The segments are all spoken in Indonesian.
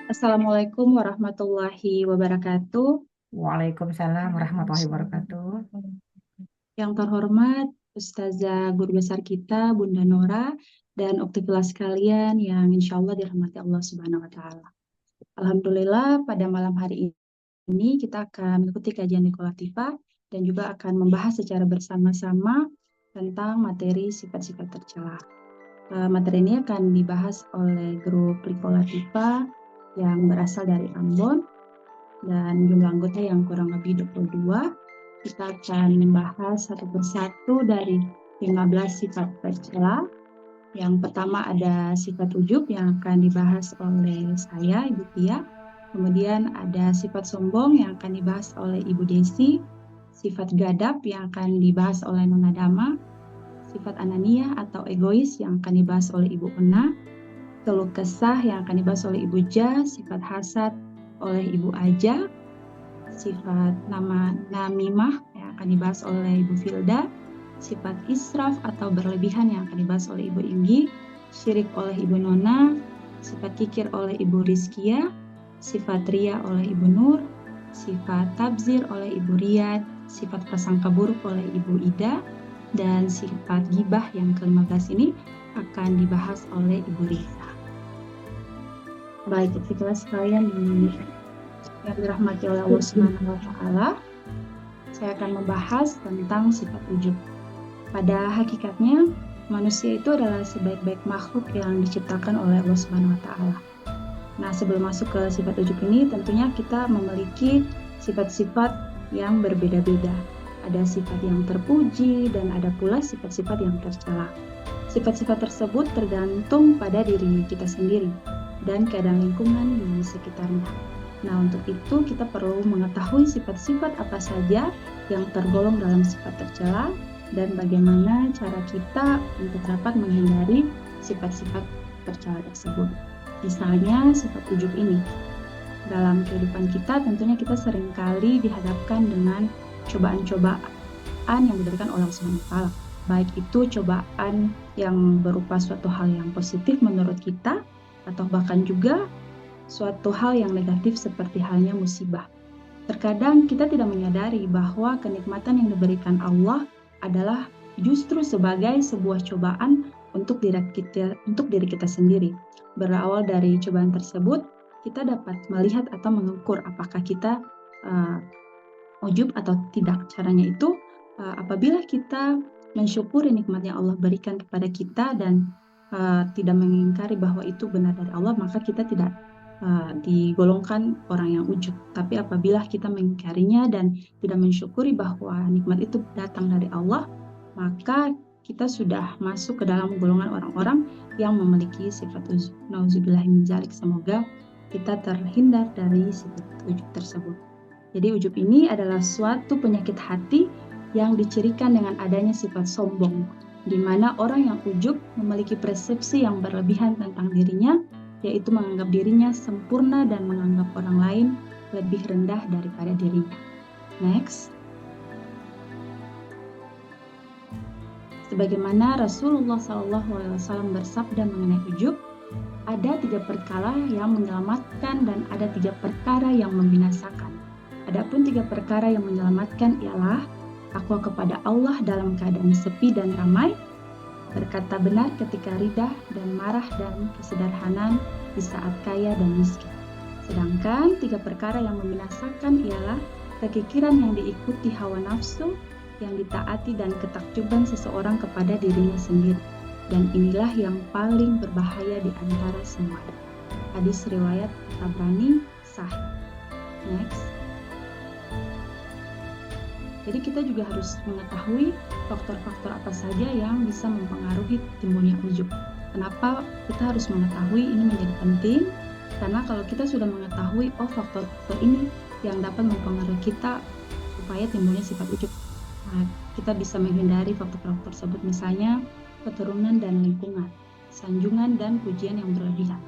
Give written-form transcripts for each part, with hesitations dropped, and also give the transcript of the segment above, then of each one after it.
Assalamualaikum warahmatullahi wabarakatuh. Waalaikumsalam warahmatullahi wabarakatuh. Yang terhormat Ustazah Guru Besar kita, Bunda Nora, dan uktivilas sekalian yang insya Allah dirahmati Allah Subhanahu wa Ta'ala. Alhamdulillah, pada malam hari ini kita akan mengikuti kajian Nikolativa dan juga akan membahas secara bersama-sama tentang materi sifat-sifat tercela. Materi ini akan dibahas oleh grup Nikolativa yang berasal dari Ambon dan jumlah anggota yang kurang lebih 22. Kita akan membahas satu persatu dari 15 sifat tercela. Yang pertama ada sifat ujub yang akan dibahas oleh saya, Ibu Tia. Kemudian ada sifat sombong yang akan dibahas oleh Ibu Desi. Sifat gadap yang akan dibahas oleh Nona Dama. Sifat anania atau egois yang akan dibahas oleh Ibu Una. Keluh kesah yang akan dibahas oleh Ibu Ja. Sifat hasad oleh Ibu Aja. Sifat namimah yang akan dibahas oleh Ibu Filda, sifat israf atau berlebihan yang akan dibahas oleh Ibu Inggi, syirik oleh Ibu Nona, sifat kikir oleh Ibu Rizkia, sifat ria oleh Ibu Nur, sifat tabzir oleh Ibu Riyad, sifat prasangka buruk oleh Ibu Ida, dan sifat gibah yang ke-15 ini akan dibahas oleh Ibu Risa. Baik, kita sekalian yang dirahmati oleh Allah Subhanahu wa Ta'ala, saya akan membahas tentang sifat ujub. Pada hakikatnya, manusia itu adalah sebaik-baik makhluk yang diciptakan oleh Allah Subhanahu wa Ta'ala. Nah, sebelum masuk ke sifat ujub ini, tentunya kita memiliki sifat-sifat yang berbeda-beda. Ada sifat yang terpuji dan ada pula sifat-sifat yang tercela. Sifat-sifat tersebut tergantung pada diri kita sendiri dan keadaan lingkungan di sekitarnya. Nah, untuk itu kita perlu mengetahui sifat-sifat apa saja yang tergolong dalam sifat tercela dan bagaimana cara kita untuk dapat menghindari sifat-sifat tercela tersebut. Misalnya sifat ujub ini. Dalam kehidupan kita tentunya kita seringkali dihadapkan dengan cobaan-cobaan yang diberikan oleh Allah Subhanahu wa Ta'ala. Baik itu cobaan yang berupa suatu hal yang positif menurut kita atau bahkan juga suatu hal yang negatif seperti halnya musibah. Terkadang kita tidak menyadari bahwa kenikmatan yang diberikan Allah adalah justru sebagai sebuah cobaan untuk diri kita sendiri. Berawal dari cobaan tersebut, kita dapat melihat atau mengukur apakah kita ujub atau tidak. Caranya itu apabila kita mensyukuri nikmat yang Allah berikan kepada kita dan tidak mengingkari bahwa itu benar dari Allah, maka kita tidak digolongkan orang yang ujub. Tapi apabila kita mengingkarinya dan tidak mensyukuri bahwa nikmat itu datang dari Allah, maka kita sudah masuk ke dalam golongan orang-orang yang memiliki sifat ujub. Nauzubillah min dzalik. Semoga kita terhindar dari sifat ujub tersebut. Jadi ujub ini adalah suatu penyakit hati yang dicirikan dengan adanya sifat sombong, di mana orang yang ujub memiliki persepsi yang berlebihan tentang dirinya, yaitu menganggap dirinya sempurna dan menganggap orang lain lebih rendah daripada dirinya. Next. Sebagaimana Rasulullah SAW bersabda mengenai ujub, ada 3 perkara yang menyelamatkan dan ada 3 perkara yang membinasakan. Adapun 3 perkara yang menyelamatkan ialah takwa kepada Allah dalam keadaan sepi dan ramai, berkata benar ketika ridah dan marah dan kesederhanaan di saat kaya dan miskin. Sedangkan 3 perkara yang membinasakan ialah kekikiran yang diikuti hawa nafsu, yang ditaati dan ketakjuban seseorang kepada dirinya sendiri. Dan inilah yang paling berbahaya di antara semuanya. Hadis riwayat Tabrani sahih. Next. Jadi kita juga harus mengetahui faktor-faktor apa saja yang bisa mempengaruhi timbulnya ujub. Kenapa kita harus mengetahui ini menjadi penting? Karena kalau kita sudah mengetahui faktor-faktor ini yang dapat mempengaruhi kita supaya timbulnya sifat ujub, nah, kita bisa menghindari faktor-faktor tersebut, misalnya keturunan dan lingkungan, sanjungan dan pujian yang berlebihan.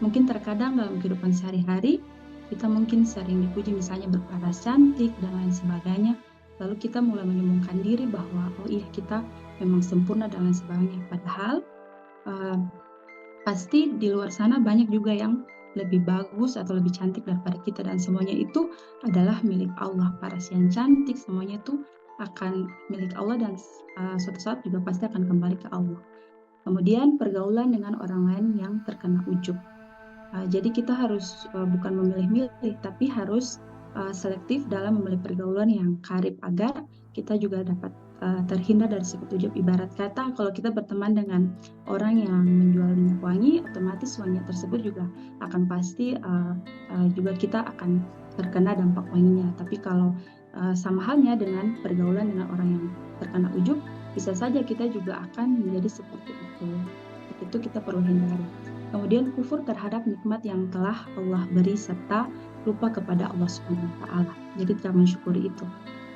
Mungkin terkadang dalam kehidupan sehari-hari kita mungkin sering dipuji, misalnya berparas cantik dan lain sebagainya. Lalu kita mulai menyombongkan diri bahwa kita memang sempurna dan lain sebagainya. Padahal pasti di luar sana banyak juga yang lebih bagus atau lebih cantik daripada kita, dan semuanya itu adalah milik Allah. Paras yang cantik semuanya itu akan milik Allah, dan suatu saat juga pasti akan kembali ke Allah. Kemudian pergaulan dengan orang lain yang terkena ujub. Jadi kita harus bukan memilih-milih, tapi harus selektif dalam memilih pergaulan yang karib agar kita juga dapat terhindar dari sifat ujub. Ibarat kata kalau kita berteman dengan orang yang menjual minyak wangi, otomatis wangi tersebut juga akan pasti juga kita akan terkena dampak wanginya. Tapi kalau sama halnya dengan pergaulan dengan orang yang terkena ujub, bisa saja kita juga akan menjadi seperti itu. Itu kita perlu hindari. Kemudian kufur terhadap nikmat yang telah Allah beri serta lupa kepada Allah Subhanahu wa taala. Jadi tidak mensyukuri itu.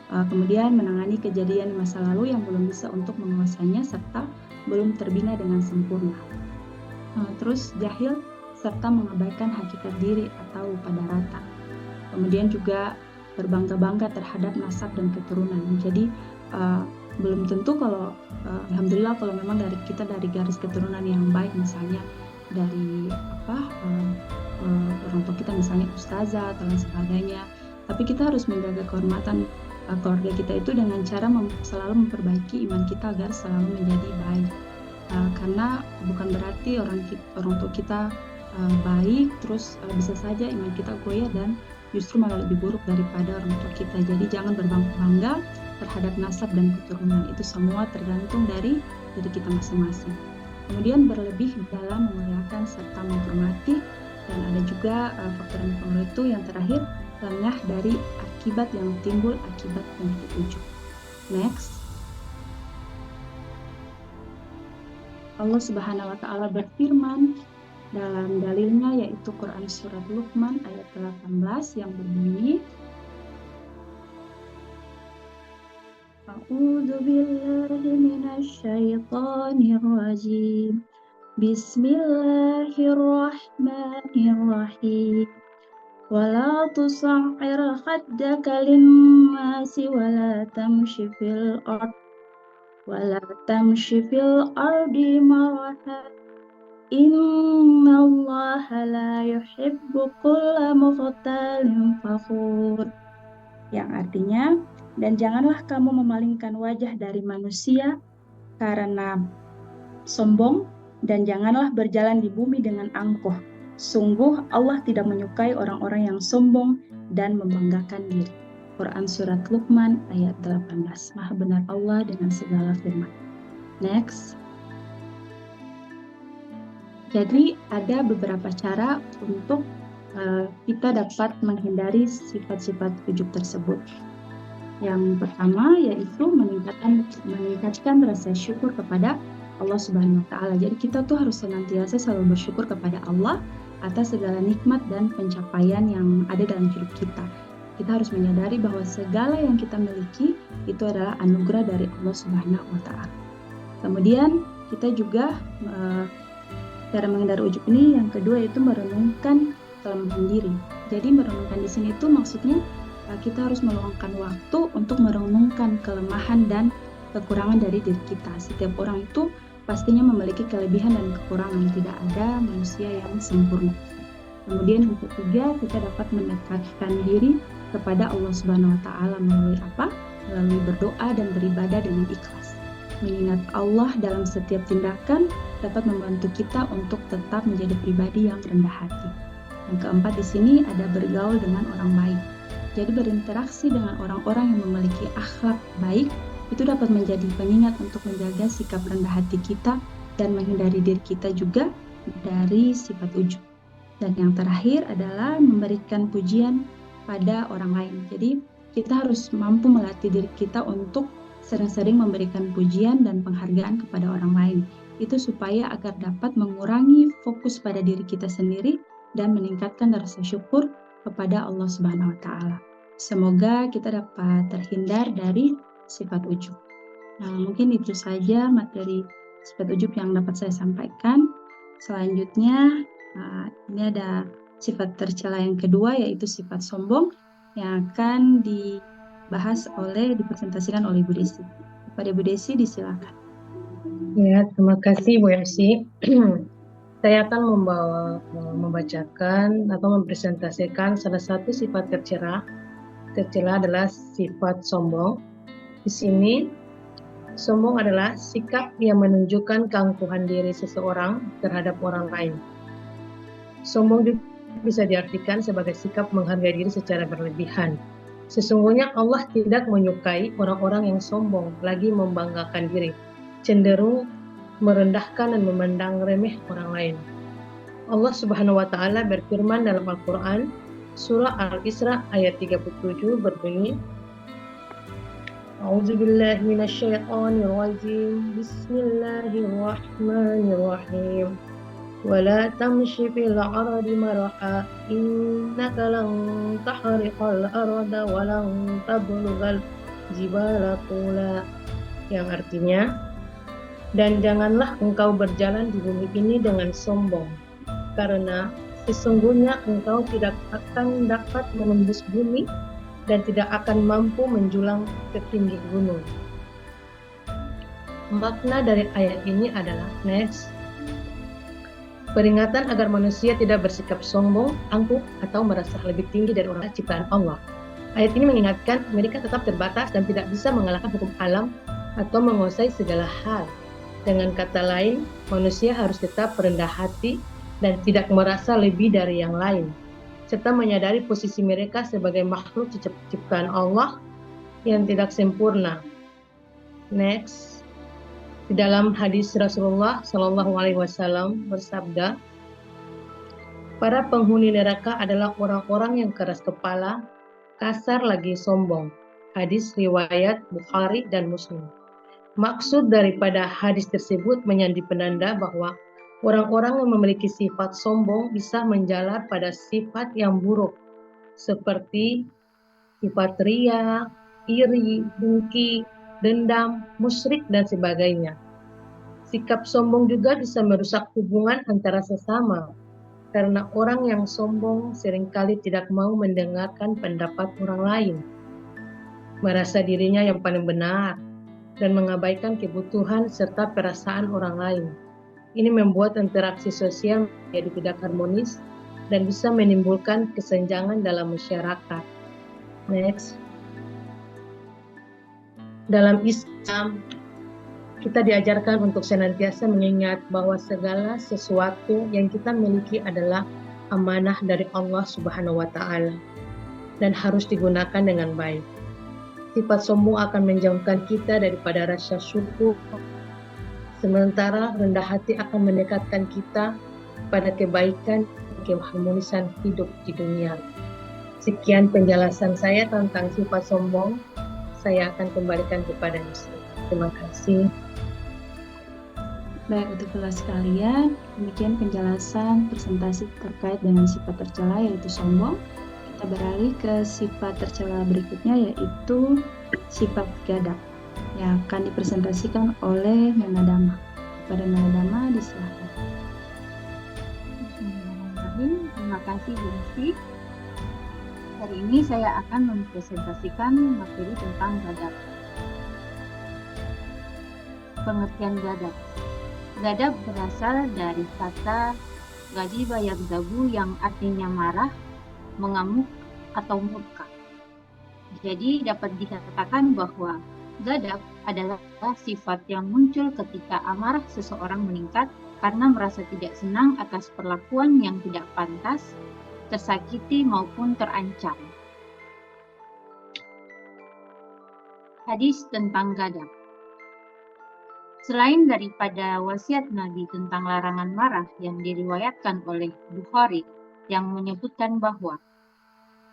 Kemudian menangani kejadian masa lalu yang belum bisa untuk menguasainya serta belum terbina dengan sempurna. Terus jahil serta mengabaikan hakikat diri atau pada rata. Kemudian juga berbangga-bangga terhadap nasab dan keturunan. Jadi belum tentu kalau alhamdulillah kalau memang kita dari garis keturunan yang baik, misalnya dari orang tua kita misalnya ustazah atau lain sebagainya, tapi kita harus menjaga kehormatan keluarga kita itu dengan cara selalu memperbaiki iman kita agar selalu menjadi baik. Karena bukan berarti orang tua kita baik terus bisa saja iman kita goyah dan justru malah lebih buruk daripada orang tua kita. Jadi jangan berbangga terhadap nasab dan keturunan, itu semua tergantung dari diri kita masing-masing. Kemudian berlebih dalam memuliakan serta menghormati, dan ada juga faktor yang mempengaruhi itu yang terakhir, lengah dari akibat yang timbul akibat penyakit ujub. Next, Allah Subhanahu wa taala berfirman dalam dalilnya, yaitu Quran surat Luqman ayat 18 yang berbunyi, A'udzu billahi minasy syaithanir rajim. Bismillahirrahmanirrahim. Wala tusa'ir khaddaka lin-nasi wala tamshi fil ardi maraha. Innallaha la yuhibbu kulla mukhtalin fakhur. Yang artinya, dan janganlah kamu memalingkan wajah dari manusia karena sombong, dan janganlah berjalan di bumi dengan angkuh. Sungguh Allah tidak menyukai orang-orang yang sombong dan membanggakan diri. Quran surat Luqman ayat 18. Maha benar Allah dengan segala firman. Next. Jadi ada beberapa cara untuk kita dapat menghindari sifat-sifat ujub tersebut. Yang pertama yaitu meningkatkan rasa syukur kepada Allah Subhanahu wa taala. Jadi kita tuh harus senantiasa selalu bersyukur kepada Allah atas segala nikmat dan pencapaian yang ada dalam hidup kita. Kita harus menyadari bahwa segala yang kita miliki itu adalah anugerah dari Allah Subhanahu wa taala. Kemudian kita juga cara menghindari ujub ini yang kedua yaitu merenungkan kelemahan diri. Jadi merenungkan di sini itu maksudnya kita harus meluangkan waktu untuk merenungkan kelemahan dan kekurangan dari diri kita. Setiap orang itu pastinya memiliki kelebihan dan kekurangan, tidak ada manusia yang sempurna. Kemudian yang ketiga, kita dapat mendekatkan diri kepada Allah Subhanahu wa taala melalui apa? Melalui berdoa dan beribadah dengan ikhlas. Mengingat Allah dalam setiap tindakan dapat membantu kita untuk tetap menjadi pribadi yang rendah hati. Yang keempat di sini ada bergaul dengan orang baik. Jadi berinteraksi dengan orang-orang yang memiliki akhlak baik itu dapat menjadi pengingat untuk menjaga sikap rendah hati kita dan menghindari diri kita juga dari sifat ujub. Dan yang terakhir adalah memberikan pujian pada orang lain. Jadi kita harus mampu melatih diri kita untuk sering-sering memberikan pujian dan penghargaan kepada orang lain. Itu supaya agar dapat mengurangi fokus pada diri kita sendiri dan meningkatkan rasa syukur kepada Allah Subhanahu wa taala. Semoga kita dapat terhindar dari sifat ujub. Nah, mungkin itu saja materi sifat ujub yang dapat saya sampaikan. Selanjutnya, ini ada sifat tercela yang kedua, yaitu sifat sombong yang akan dipresentasikan oleh Ibu Desi. Kepada Ibu Desi, disilakan. Ya, terima kasih Bu Yasi. Saya akan membacakan atau mempresentasikan salah satu sifat tercela. Tercela adalah sifat sombong. Di sini, sombong adalah sikap yang menunjukkan keangkuhan diri seseorang terhadap orang lain. Sombong juga bisa diartikan sebagai sikap menghargai diri secara berlebihan. Sesungguhnya Allah tidak menyukai orang-orang yang sombong, lagi membanggakan diri, cenderung merendahkan dan memandang remeh orang lain. Allah Subhanahu wa taala berfirman dalam Al-Qur'an surah Al-Isra ayat 37 berbunyi A'udzubillahi minasyaitonirrajim Bismillahirrahmanirrahim Wala tamshi fil ardi maraha innaka lan tahriqal arda wa lan tablughal jibala tula, yang artinya, dan janganlah engkau berjalan di bumi ini dengan sombong, karena sesungguhnya engkau tidak akan dapat menembus bumi dan tidak akan mampu menjulang ke tinggi gunung. Makna dari ayat ini adalah peringatan agar manusia tidak bersikap sombong, angkuh, atau merasa lebih tinggi dari orang ciptaan Allah. Ayat ini mengingatkan mereka tetap terbatas dan tidak bisa mengalahkan hukum alam atau menguasai segala hal. Dengan kata lain, manusia harus tetap rendah hati dan tidak merasa lebih dari yang lain, serta menyadari posisi mereka sebagai makhluk ciptaan Allah yang tidak sempurna. Next, di dalam hadis Rasulullah Shallallahu Alaihi Wasallam bersabda, para penghuni neraka adalah orang-orang yang keras kepala, kasar lagi sombong. Hadis riwayat Bukhari dan Muslim. Maksud daripada hadis tersebut menjadi penanda bahwa orang-orang yang memiliki sifat sombong bisa menjalar pada sifat yang buruk, seperti sifat ria, iri, dengki, dendam, musyrik, dan sebagainya. Sikap sombong juga bisa merusak hubungan antara sesama, karena orang yang sombong seringkali tidak mau mendengarkan pendapat orang lain, merasa dirinya yang paling benar, dan mengabaikan kebutuhan serta perasaan orang lain. Ini membuat interaksi sosial menjadi tidak harmonis dan bisa menimbulkan kesenjangan dalam masyarakat. Next. Dalam Islam, kita diajarkan untuk senantiasa mengingat bahwa segala sesuatu yang kita miliki adalah amanah dari Allah Subhanahu wa taala dan harus digunakan dengan baik. Sifat sombong akan menjauhkan kita daripada rasa syukur, sementara rendah hati akan mendekatkan kita pada kebaikan dan keharmonisan hidup di dunia. Sekian penjelasan saya tentang sifat sombong. Saya akan kembalikan kepada Yusuf. Terima kasih. Baik, untuk kelas kalian, demikian penjelasan presentasi terkait dengan sifat tercela yaitu sombong. Kita beralih ke sifat tercela berikutnya yaitu sifat gadap yang akan dipresentasikan oleh Nana Dama. Pada Nana Dama disilakan. Bismillahirrahmanirrahim. Terima kasih Bu Rizky. Hari ini saya akan mempresentasikan materi tentang gadap. Pengertian gadap. Gadap berasal dari kata gajiba yagdabu yang artinya marah, mengamuk, atau murka. Jadi dapat dikatakan bahwa gadap adalah sifat yang muncul ketika amarah seseorang meningkat karena merasa tidak senang atas perlakuan yang tidak pantas, tersakiti maupun terancam. Hadis tentang gadap. Selain daripada wasiat Nabi tentang larangan marah yang diriwayatkan oleh Bukhari yang menyebutkan bahwa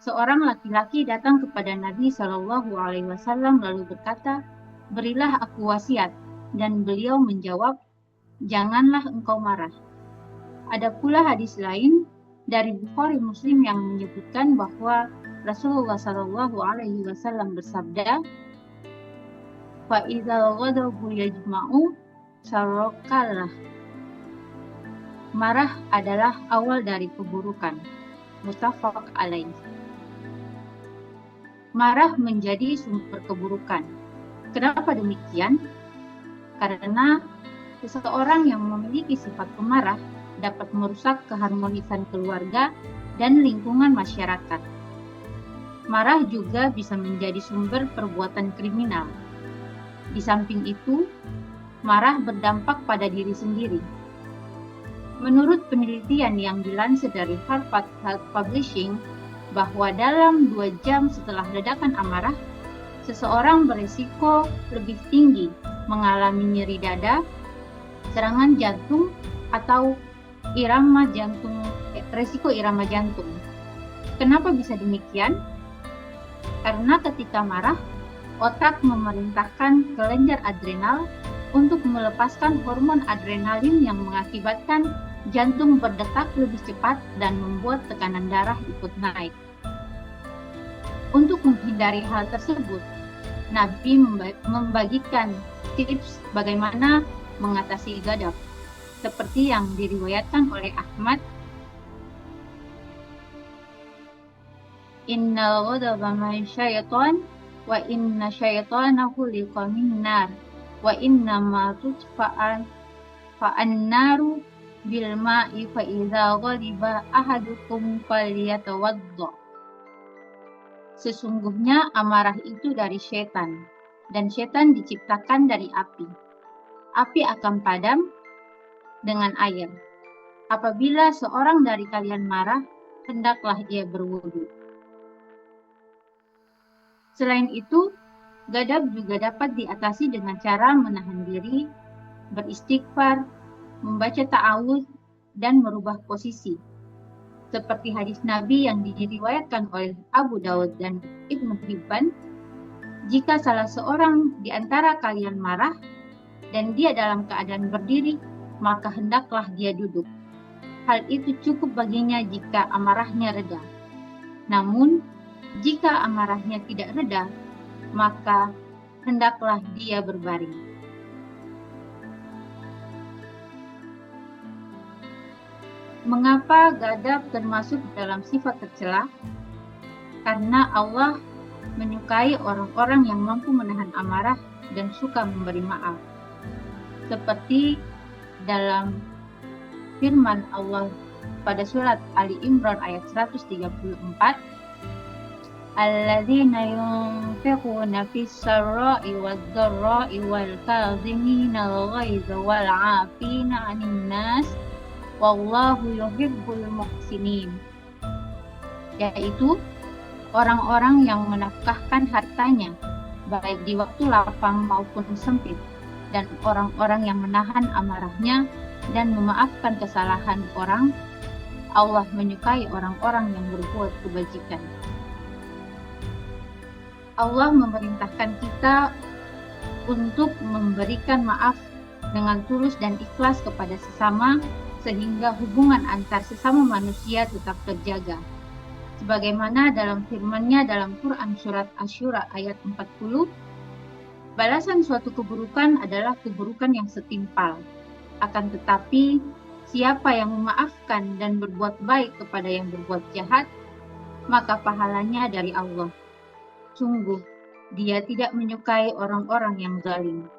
seorang laki-laki datang kepada Nabi Shallallahu Alaihi Wasallam lalu berkata, berilah aku wasiat, dan beliau menjawab, janganlah engkau marah. Ada pula hadis lain dari Bukhari Muslim yang menyebutkan bahwa Rasulullah Shallallahu Alaihi Wasallam bersabda, Fa'idhal ghadabu yajma'u sarrokallah. Marah adalah awal dari keburukan. Muttafaq alaih. Marah menjadi sumber keburukan. Kenapa demikian? Karena seseorang yang memiliki sifat pemarah dapat merusak keharmonisan keluarga dan lingkungan masyarakat. Marah juga bisa menjadi sumber perbuatan kriminal. Di samping itu, marah berdampak pada diri sendiri. Menurut penelitian yang dilansir dari Harvard Health Publishing, bahwa dalam 2 jam setelah ledakan amarah, seseorang berisiko lebih tinggi mengalami nyeri dada, serangan jantung, atau resiko irama jantung. Kenapa bisa demikian? Karena ketika marah, otak memerintahkan kelenjar adrenal untuk melepaskan hormon adrenalin yang mengakibatkan jantung berdetak lebih cepat dan membuat tekanan darah ikut naik. Untuk menghindari hal tersebut, Nabi membagikan tips bagaimana mengatasi ghadab, seperti yang diriwayatkan oleh Ahmad. Innal ghadaba min syaitan wa inna syaitana khuliqa min nar wa inna ma tutfa'an fa'an-naru bil ma'i fa idza ghadiba ahadukum falyatawadda. Sesungguhnya amarah itu dari setan, dan setan diciptakan dari api. Api akan padam dengan air. Apabila seorang dari kalian marah, hendaklah ia berwudu. Selain itu, ghadab juga dapat diatasi dengan cara menahan diri, beristighfar, membaca ta'awudz, dan merubah posisi. Seperti hadis Nabi yang diriwayatkan oleh Abu Dawud dan Ibnu Hibban, jika salah seorang di antara kalian marah dan dia dalam keadaan berdiri, maka hendaklah dia duduk. Hal itu cukup baginya jika amarahnya reda. Namun, jika amarahnya tidak reda, maka hendaklah dia berbaring. Mengapa ghadab termasuk dalam sifat tercela? Karena Allah menyukai orang-orang yang mampu menahan amarah dan suka memberi maaf. Seperti dalam firman Allah pada surat Ali Imran ayat 134, Alladzina yunfiquna fis sarra'i wadh-dharra'i wal kadhimina al-ghaidha wal 'afina 'anil nas wallahu yuhibbul muhsinin. Yaitu orang-orang yang menafkahkan hartanya baik di waktu lapang maupun sempit, dan orang-orang yang menahan amarahnya dan memaafkan kesalahan orang. Allah menyukai orang-orang yang berbuat kebajikan. Allah memerintahkan kita untuk memberikan maaf dengan tulus dan ikhlas kepada sesama, sehingga hubungan antar sesama manusia tetap terjaga. Sebagaimana dalam firman-Nya dalam Quran surat Asy-Syura ayat 40, balasan suatu keburukan adalah keburukan yang setimpal. Akan tetapi, siapa yang memaafkan dan berbuat baik kepada yang berbuat jahat, maka pahalanya dari Allah. Sungguh, Dia tidak menyukai orang-orang yang zalim.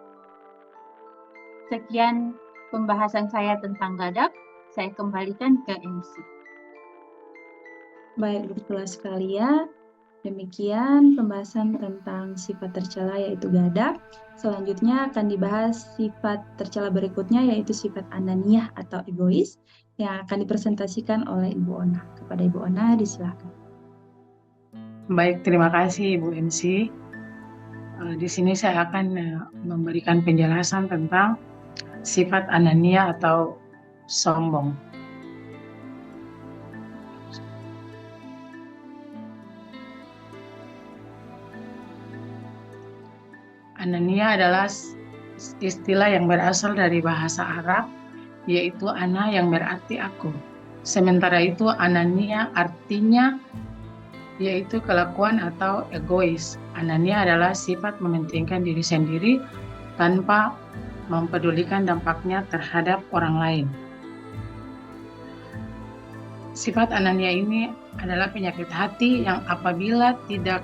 Sekian pembahasan saya tentang ghadab. Saya kembalikan ke MC. Baik, kelas sekalian, demikian pembahasan tentang sifat tercela yaitu ghadab. Selanjutnya akan dibahas sifat tercela berikutnya yaitu sifat ananiyah atau egois yang akan dipresentasikan oleh Ibu Ona. Kepada Ibu Ona, disilakan. Baik, terima kasih Ibu MC. Di sini saya akan memberikan penjelasan tentang sifat anania atau sombong. Anania adalah istilah yang berasal dari bahasa Arab, yaitu ana yang berarti aku. Sementara itu anania artinya yaitu kelakuan atau egois. Anania adalah sifat mementingkan diri sendiri tanpa mempedulikan dampaknya terhadap orang lain. Sifat anania ini adalah penyakit hati yang apabila tidak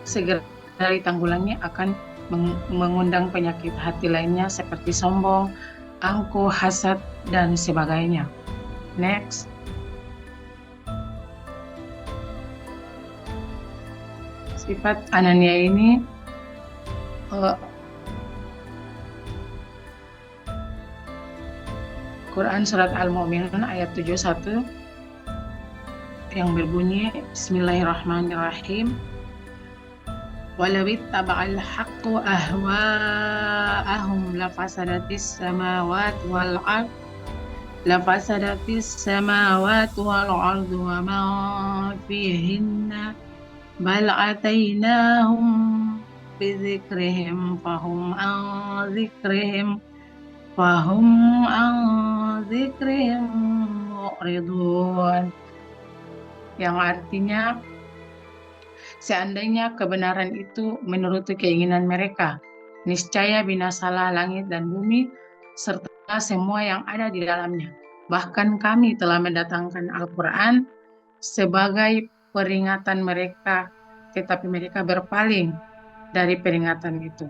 segera ditanggulangi akan mengundang penyakit hati lainnya seperti sombong, angkuh, hasad, dan sebagainya. Next. Sifat Anania ini Quran Surat Al-Mu'minun ayat 71 yang berbunyi Bismillahirrahmanirrahim. Walau ittaba'al haqqu ahwa'ahum lafasadatis samawati wal ard wa ma fihinna bal atainahum bidzikrihim fahum an dzikrihim mu'ridun, yang artinya seandainya kebenaran itu menuruti keinginan mereka, niscaya binasalah langit dan bumi serta semua yang ada di dalamnya. Bahkan kami telah mendatangkan Al-Quran sebagai peringatan mereka, tetapi mereka berpaling dari peringatan itu.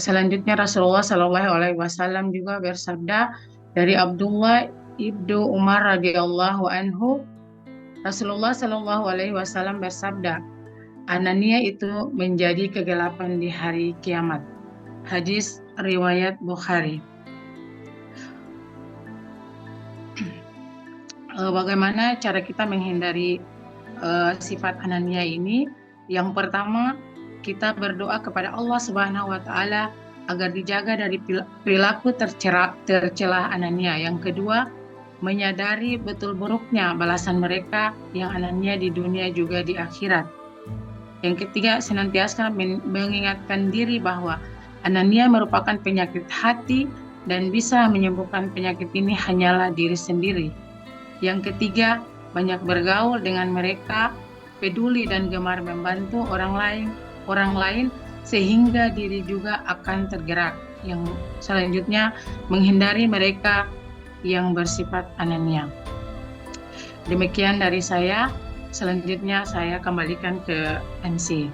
Selanjutnya Rasulullah SAW juga bersabda dari Abdullah ibnu Umar radhiyallahu anhu, Rasulullah SAW bersabda, Anania itu menjadi kegelapan di hari kiamat. Hadis riwayat Bukhari. Bagaimana cara kita menghindari sifat Anania ini? Yang pertama, kita berdoa kepada Allah Subhanahu wa Ta'ala agar dijaga dari perilaku tercela Anania. Yang kedua, menyadari betul buruknya balasan mereka yang Anania di dunia juga di akhirat. Yang ketiga, senantiasa mengingatkan diri bahwa Anania merupakan penyakit hati dan bisa menyembuhkan penyakit ini hanyalah diri sendiri. Yang ketiga, banyak bergaul dengan mereka, peduli dan gemar membantu orang lain sehingga diri juga akan tergerak. Yang selanjutnya, menghindari mereka yang bersifat Anania. Demikian dari saya. Selanjutnya saya kembalikan ke MC.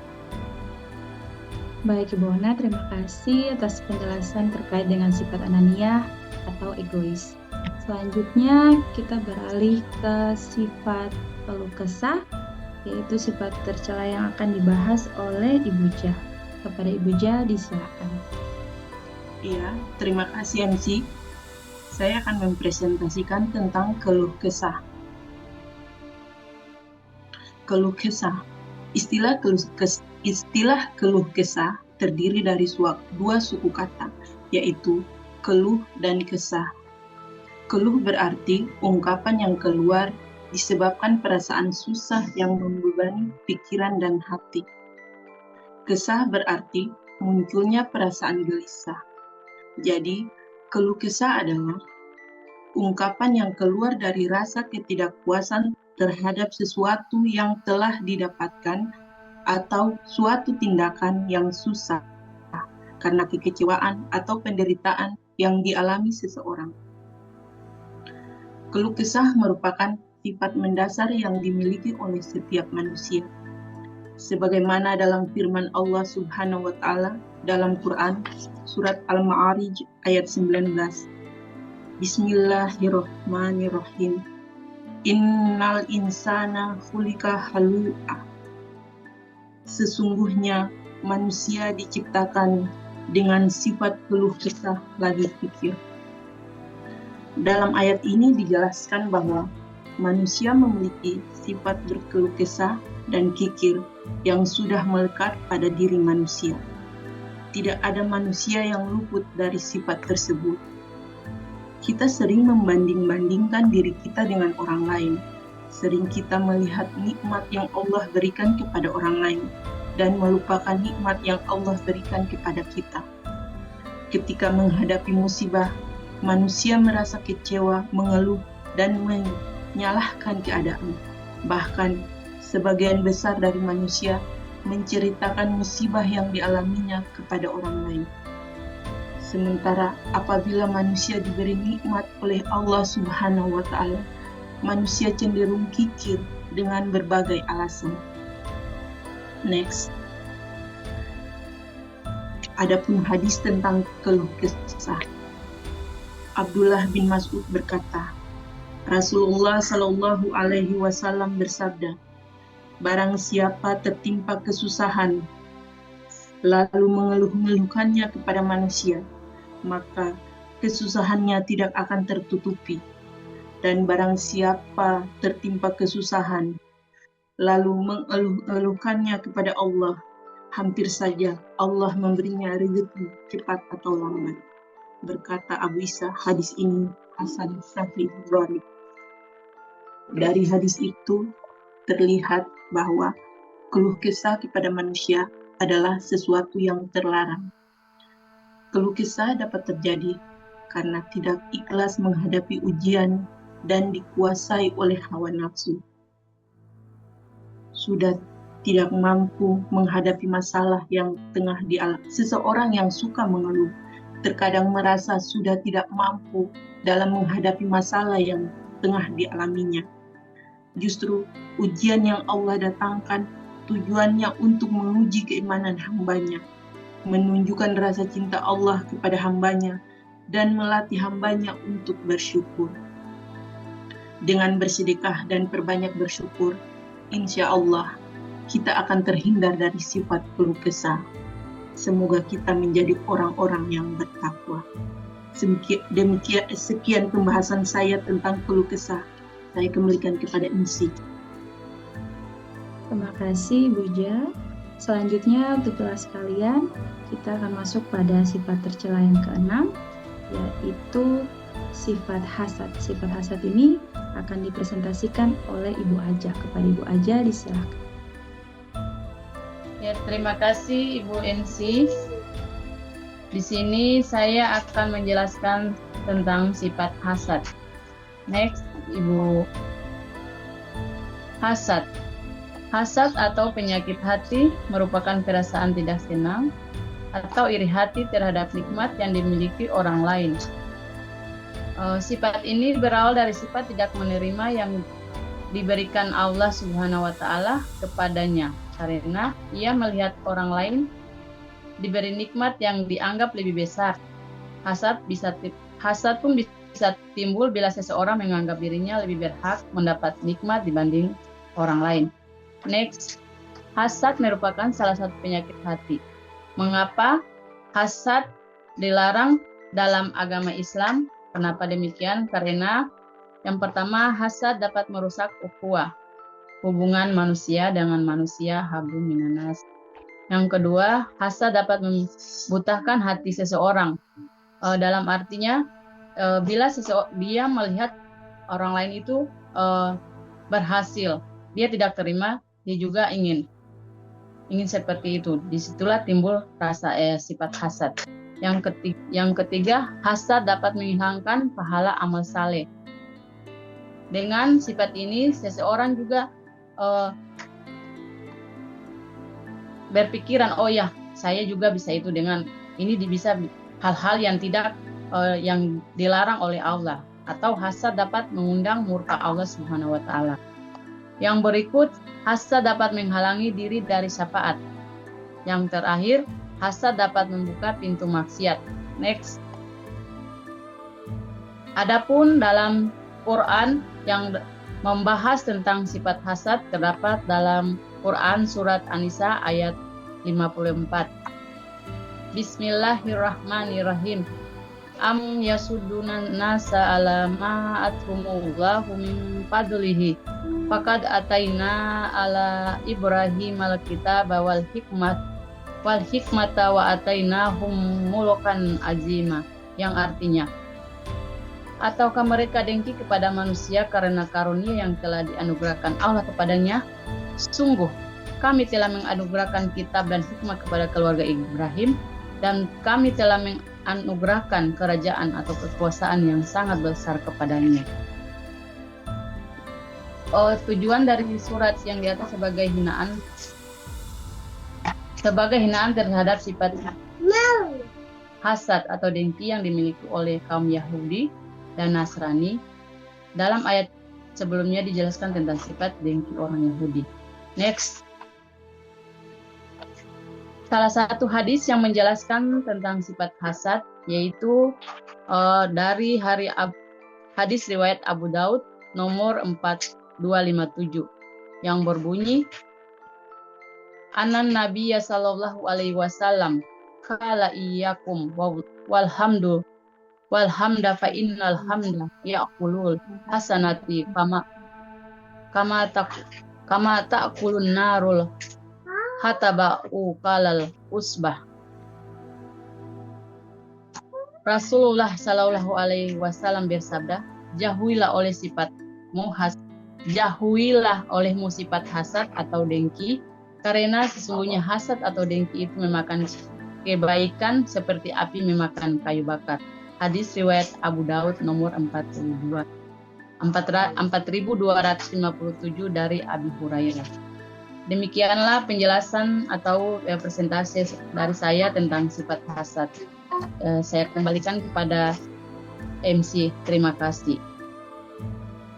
Baik Ibu Ona, terima kasih atas penjelasan terkait dengan sifat Anania atau egois. Selanjutnya kita beralih ke sifat keluh kesah, yaitu sifat tercela yang akan dibahas oleh Ibu Ja. Kepada Ibu Ja, disilakan. Iya, terima kasih MC. Saya akan mempresentasikan tentang keluh kesah. Keluh kesah. Istilah keluh kesah terdiri dari dua suku kata, yaitu keluh dan kesah. Keluh berarti ungkapan yang keluar disebabkan perasaan susah yang membebani pikiran dan hati. Kesah berarti munculnya perasaan gelisah. Jadi, keluh kesah adalah ungkapan yang keluar dari rasa ketidakpuasan terhadap sesuatu yang telah didapatkan atau suatu tindakan yang susah karena kekecewaan atau penderitaan yang dialami seseorang. Keluh kesah merupakan sifat mendasar yang dimiliki oleh setiap manusia. Sebagaimana dalam firman Allah Subhanahu wa Ta'ala dalam Quran surat Al-Ma'arij ayat 19. Bismillahirrahmanirrahim. Innal insana khuliqa halu'a. Sesungguhnya manusia diciptakan dengan sifat keluh kesah lagi pikir. Dalam ayat ini dijelaskan bahwa manusia memiliki sifat berkeluh kesah dan kikir yang sudah melekat pada diri manusia. Tidak ada manusia yang luput dari sifat tersebut. Kita sering membanding-bandingkan diri kita dengan orang lain. Sering kita melihat nikmat yang Allah berikan kepada orang lain dan melupakan nikmat yang Allah berikan kepada kita. Ketika menghadapi musibah, manusia merasa kecewa, mengeluh, dan menyalahkan keadaan. Bahkan, sebagian besar dari manusia menceritakan musibah yang dialaminya kepada orang lain. Sementara apabila manusia diberi nikmat oleh Allah Subhanahu wa Ta'ala, manusia cenderung kikir dengan berbagai alasan. Next. Adapun hadis tentang keluh kesah. Abdullah bin Mas'ud berkata, Rasulullah Shallallahu Alaihi Wasallam bersabda, barang siapa tertimpa kesusahan, lalu mengeluh-ngeluhkannya kepada manusia, maka kesusahannya tidak akan tertutupi. Dan barang siapa tertimpa kesusahan, lalu mengeluh-ngeluhkannya kepada Allah, hampir saja Allah memberinya rezeki cepat atau lambat. Berkata Abu Isa, hadis ini hasan sahih gharib. Dari hadis itu terlihat bahwa keluh kesah kepada manusia adalah sesuatu yang terlarang. Keluh kesah dapat terjadi karena tidak ikhlas menghadapi ujian dan dikuasai oleh hawa nafsu. Sudah tidak mampu menghadapi masalah yang tengah dialami. Seseorang yang suka mengeluh terkadang merasa sudah tidak mampu dalam menghadapi masalah yang tengah dialaminya. Justru ujian yang Allah datangkan tujuannya untuk menguji keimanan hambanya, menunjukkan rasa cinta Allah kepada hambanya, dan melatih hambanya untuk bersyukur. Dengan bersedekah dan perbanyak bersyukur, insya Allah kita akan terhindar dari sifat keluh kesah. Semoga kita menjadi orang-orang yang bertakwa. Sekian pembahasan saya tentang keluh kesah. Saya kembalikan kepada Insi. Terima kasih Bu Ja. Selanjutnya untuk kelas kalian, kita akan masuk pada sifat tercela yang keenam, yaitu sifat hasad. Sifat hasad ini akan dipresentasikan oleh Ibu Aja. Kepada Ibu Aja disilakan. Ya, terima kasih Ibu Ensi. Di sini saya akan menjelaskan tentang sifat hasad. Next, Ibu. Hasad. Hasad atau penyakit hati merupakan perasaan tidak senang atau iri hati terhadap nikmat yang dimiliki orang lain. Sifat ini berawal dari sifat tidak menerima yang diberikan Allah Subhanahu wa Ta'ala kepadanya, karena ia melihat orang lain diberi nikmat yang dianggap lebih besar. Hasad pun bisa timbul bila seseorang menganggap dirinya lebih berhak mendapat nikmat dibanding orang lain. Next, hasad merupakan salah satu penyakit hati. Mengapa hasad dilarang dalam agama Islam? Kenapa demikian? Karena yang pertama, hasad dapat merusak ukhuwah, hubungan manusia dengan manusia, hablum minanas. Yang kedua, hasad dapat membutakan hati seseorang. Dalam artinya, bila dia melihat orang lain itu berhasil, dia tidak terima, dia juga ingin seperti itu. Disitulah timbul rasa sifat hasad. Yang ketiga, hasad dapat menghilangkan pahala amal saleh. Dengan sifat ini, seseorang juga berpikiran, oh ya, saya juga bisa itu dengan ini, bisa hal-hal yang tidak yang dilarang oleh Allah. Atau hasad dapat mengundang murka Allah Subhanahu wa Ta'ala. Yang berikut, hasad dapat menghalangi diri dari syafaat. Yang terakhir, hasad dapat membuka pintu maksiat. Next. Adapun dalam Quran yang membahas tentang sifat hasad terdapat dalam Quran surat An-Nisa ayat 54. Bismillahirrahmanirrahim. Am yasudunan nasa ala ma atrumullahu min fadlihi faqad ataina ala Ibrahim al-kitaba wal hikmata wa atainahum mulukan azima, yang artinya, ataukah mereka dengki kepada manusia karena karunia yang telah dianugerahkan Allah kepadanya? Sungguh kami telah menganugerahkan kitab dan hikmah kepada keluarga Ibrahim, dan kami telah menganugerahkan kerajaan atau kekuasaan yang sangat besar kepadanya. Tujuan dari surat yang di atas sebagai hinaan terhadap sifat hasad atau dengki yang dimiliki oleh kaum Yahudi dan Nasrani. Dalam ayat sebelumnya dijelaskan tentang sifat dengki orang Yahudi. Next. Salah satu hadis yang menjelaskan tentang sifat hasad yaitu dari hadis riwayat Abu Daud nomor 4257 yang berbunyi, Anan Nabiya sallallahu alaihi wasallam qala iyyakum walhamda fa innal hamda ya'kulul hasanati kama ta'kulun narul hataba'u qalal usbah. Rasulullah sallallahu alaihi wasallam bersabda, jauhilah olehmu sifat hasad atau dengki, karena sesungguhnya hasad atau dengki itu memakan kebaikan seperti api memakan kayu bakar. Hadis riwayat Abu Daud nomor 4257 dari Abi Hurairah. Demikianlah penjelasan atau presentasi dari saya tentang sifat hasad. Saya kembalikan kepada MC. Terima kasih.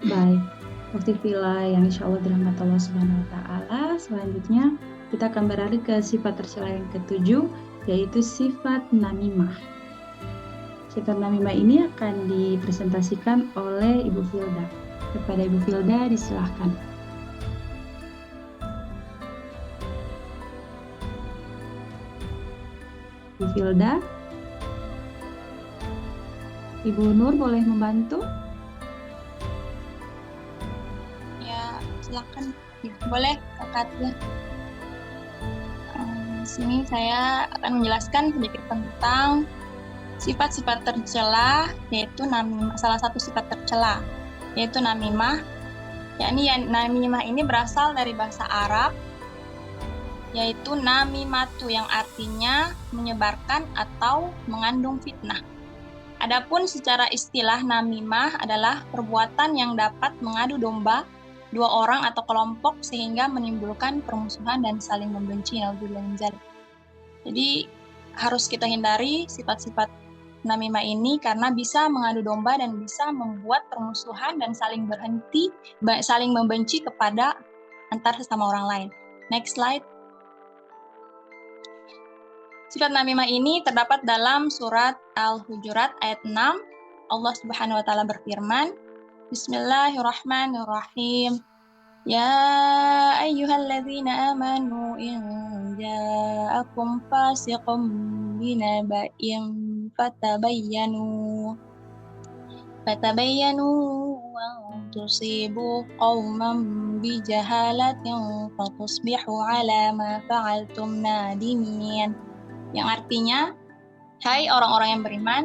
Baik, Waktifillah yang insya Allah dirahmati Allah Subhanahu Wa Taala. Selanjutnya kita akan beralih ke sifat tercela yang ketujuh, yaitu sifat namimah. Sifat namimah ini akan dipresentasikan oleh Ibu Filda. Kepada Ibu Filda disilahkan. Ibu Filda. Ibu Nur boleh membantu? Ya, silakan. Boleh, Kak Katia. Sini saya akan menjelaskan sedikit tentang sifat-sifat tercela, yaitu namimah. Salah satu sifat tercela, yaitu namimah. Yakni namimah ini berasal dari bahasa Arab, yaitu namimatu, yang artinya menyebarkan atau mengandung fitnah. Adapun secara istilah, namimah adalah perbuatan yang dapat mengadu domba dua orang atau kelompok sehingga menimbulkan permusuhan dan saling membenci. Jadi harus kita hindari sifat-sifat namimah ini karena bisa mengadu domba dan bisa membuat permusuhan dan saling membenci kepada antar sesama orang lain. Next slide. Sifat namimah ini terdapat dalam surat Al-Hujurat ayat 6. Allah Subhanahu wa taala berfirman, Bismillahirrahmanirrahim. Ya ayyuhalladzina amanu in ja'akum fasiqun binaba'in fatabayyanu an tusibu qauman bijahalatin fatusbihu ala ma fa'altum nadimin. Yang artinya, hai orang-orang yang beriman,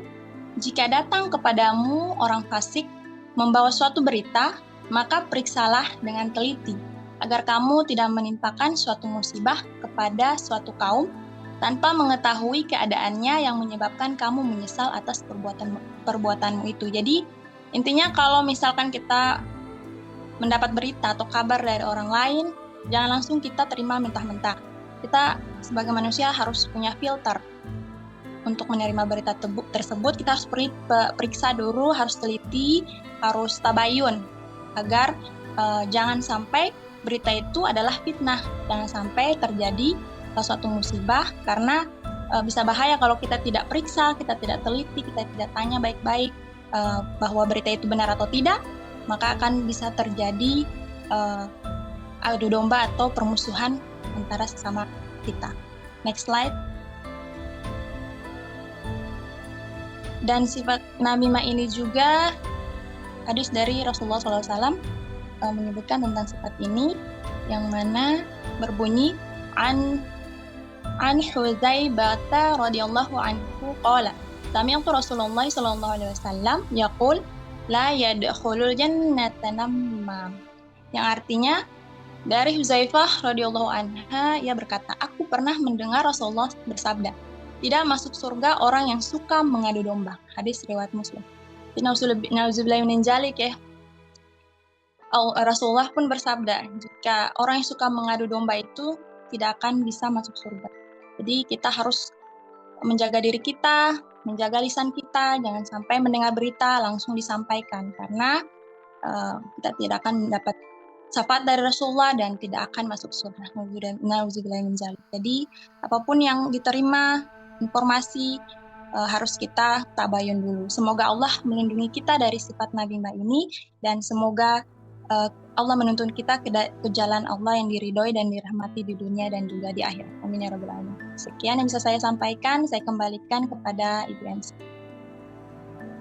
jika datang kepadamu orang fasik membawa suatu berita, maka periksalah dengan teliti, agar kamu tidak menimpakan suatu musibah kepada suatu kaum tanpa mengetahui keadaannya yang menyebabkan kamu menyesal atas perbuatanmu itu. Jadi, intinya kalau misalkan kita mendapat berita atau kabar dari orang lain, jangan langsung kita terima mentah-mentah. Kita sebagai manusia harus punya filter untuk menerima berita tersebut. Kita harus periksa dulu, harus teliti, harus tabayun agar jangan sampai berita itu adalah fitnah, jangan sampai terjadi suatu musibah, karena bisa bahaya kalau kita tidak periksa, kita tidak teliti, kita tidak tanya baik-baik bahwa berita itu benar atau tidak, maka akan bisa terjadi adu domba atau permusuhan antara sesama kita. Next slide. Dan sifat namimah ini juga hadis dari Rasulullah SAW menyebutkan tentang sifat ini, yang mana berbunyi an Hudzaifah radhiyallahu anhu qala sami'tu Rasulullah sallallahu alaihi wasallam yaqul la yadkhulul jannata namam, yang artinya dari Hudzaifah radhiyallahu anha, ia berkata, aku pernah mendengar Rasulullah bersabda, tidak masuk surga orang yang suka mengadu domba. Hadis riwayat Muslim. Nauzubillah min dzalik ya. Rasulullah pun bersabda, jika orang yang suka mengadu domba itu tidak akan bisa masuk surga. Jadi kita harus menjaga diri kita, menjaga lisan kita, jangan sampai mendengar berita langsung disampaikan, karena kita tidak akan mendapat syafaat dari Rasulullah dan tidak akan masuk surga. Nauzubillah min dzalik. Jadi apapun yang diterima, informasi harus kita tabayun dulu. Semoga Allah melindungi kita dari sifat Nabi Mbak ini, dan semoga Allah menuntun kita ke jalan Allah yang diridhoi dan dirahmati di dunia dan juga di akhirat. Amin ya rabbal alamin. Sekian yang bisa saya sampaikan, saya kembalikan kepada Ibu MC.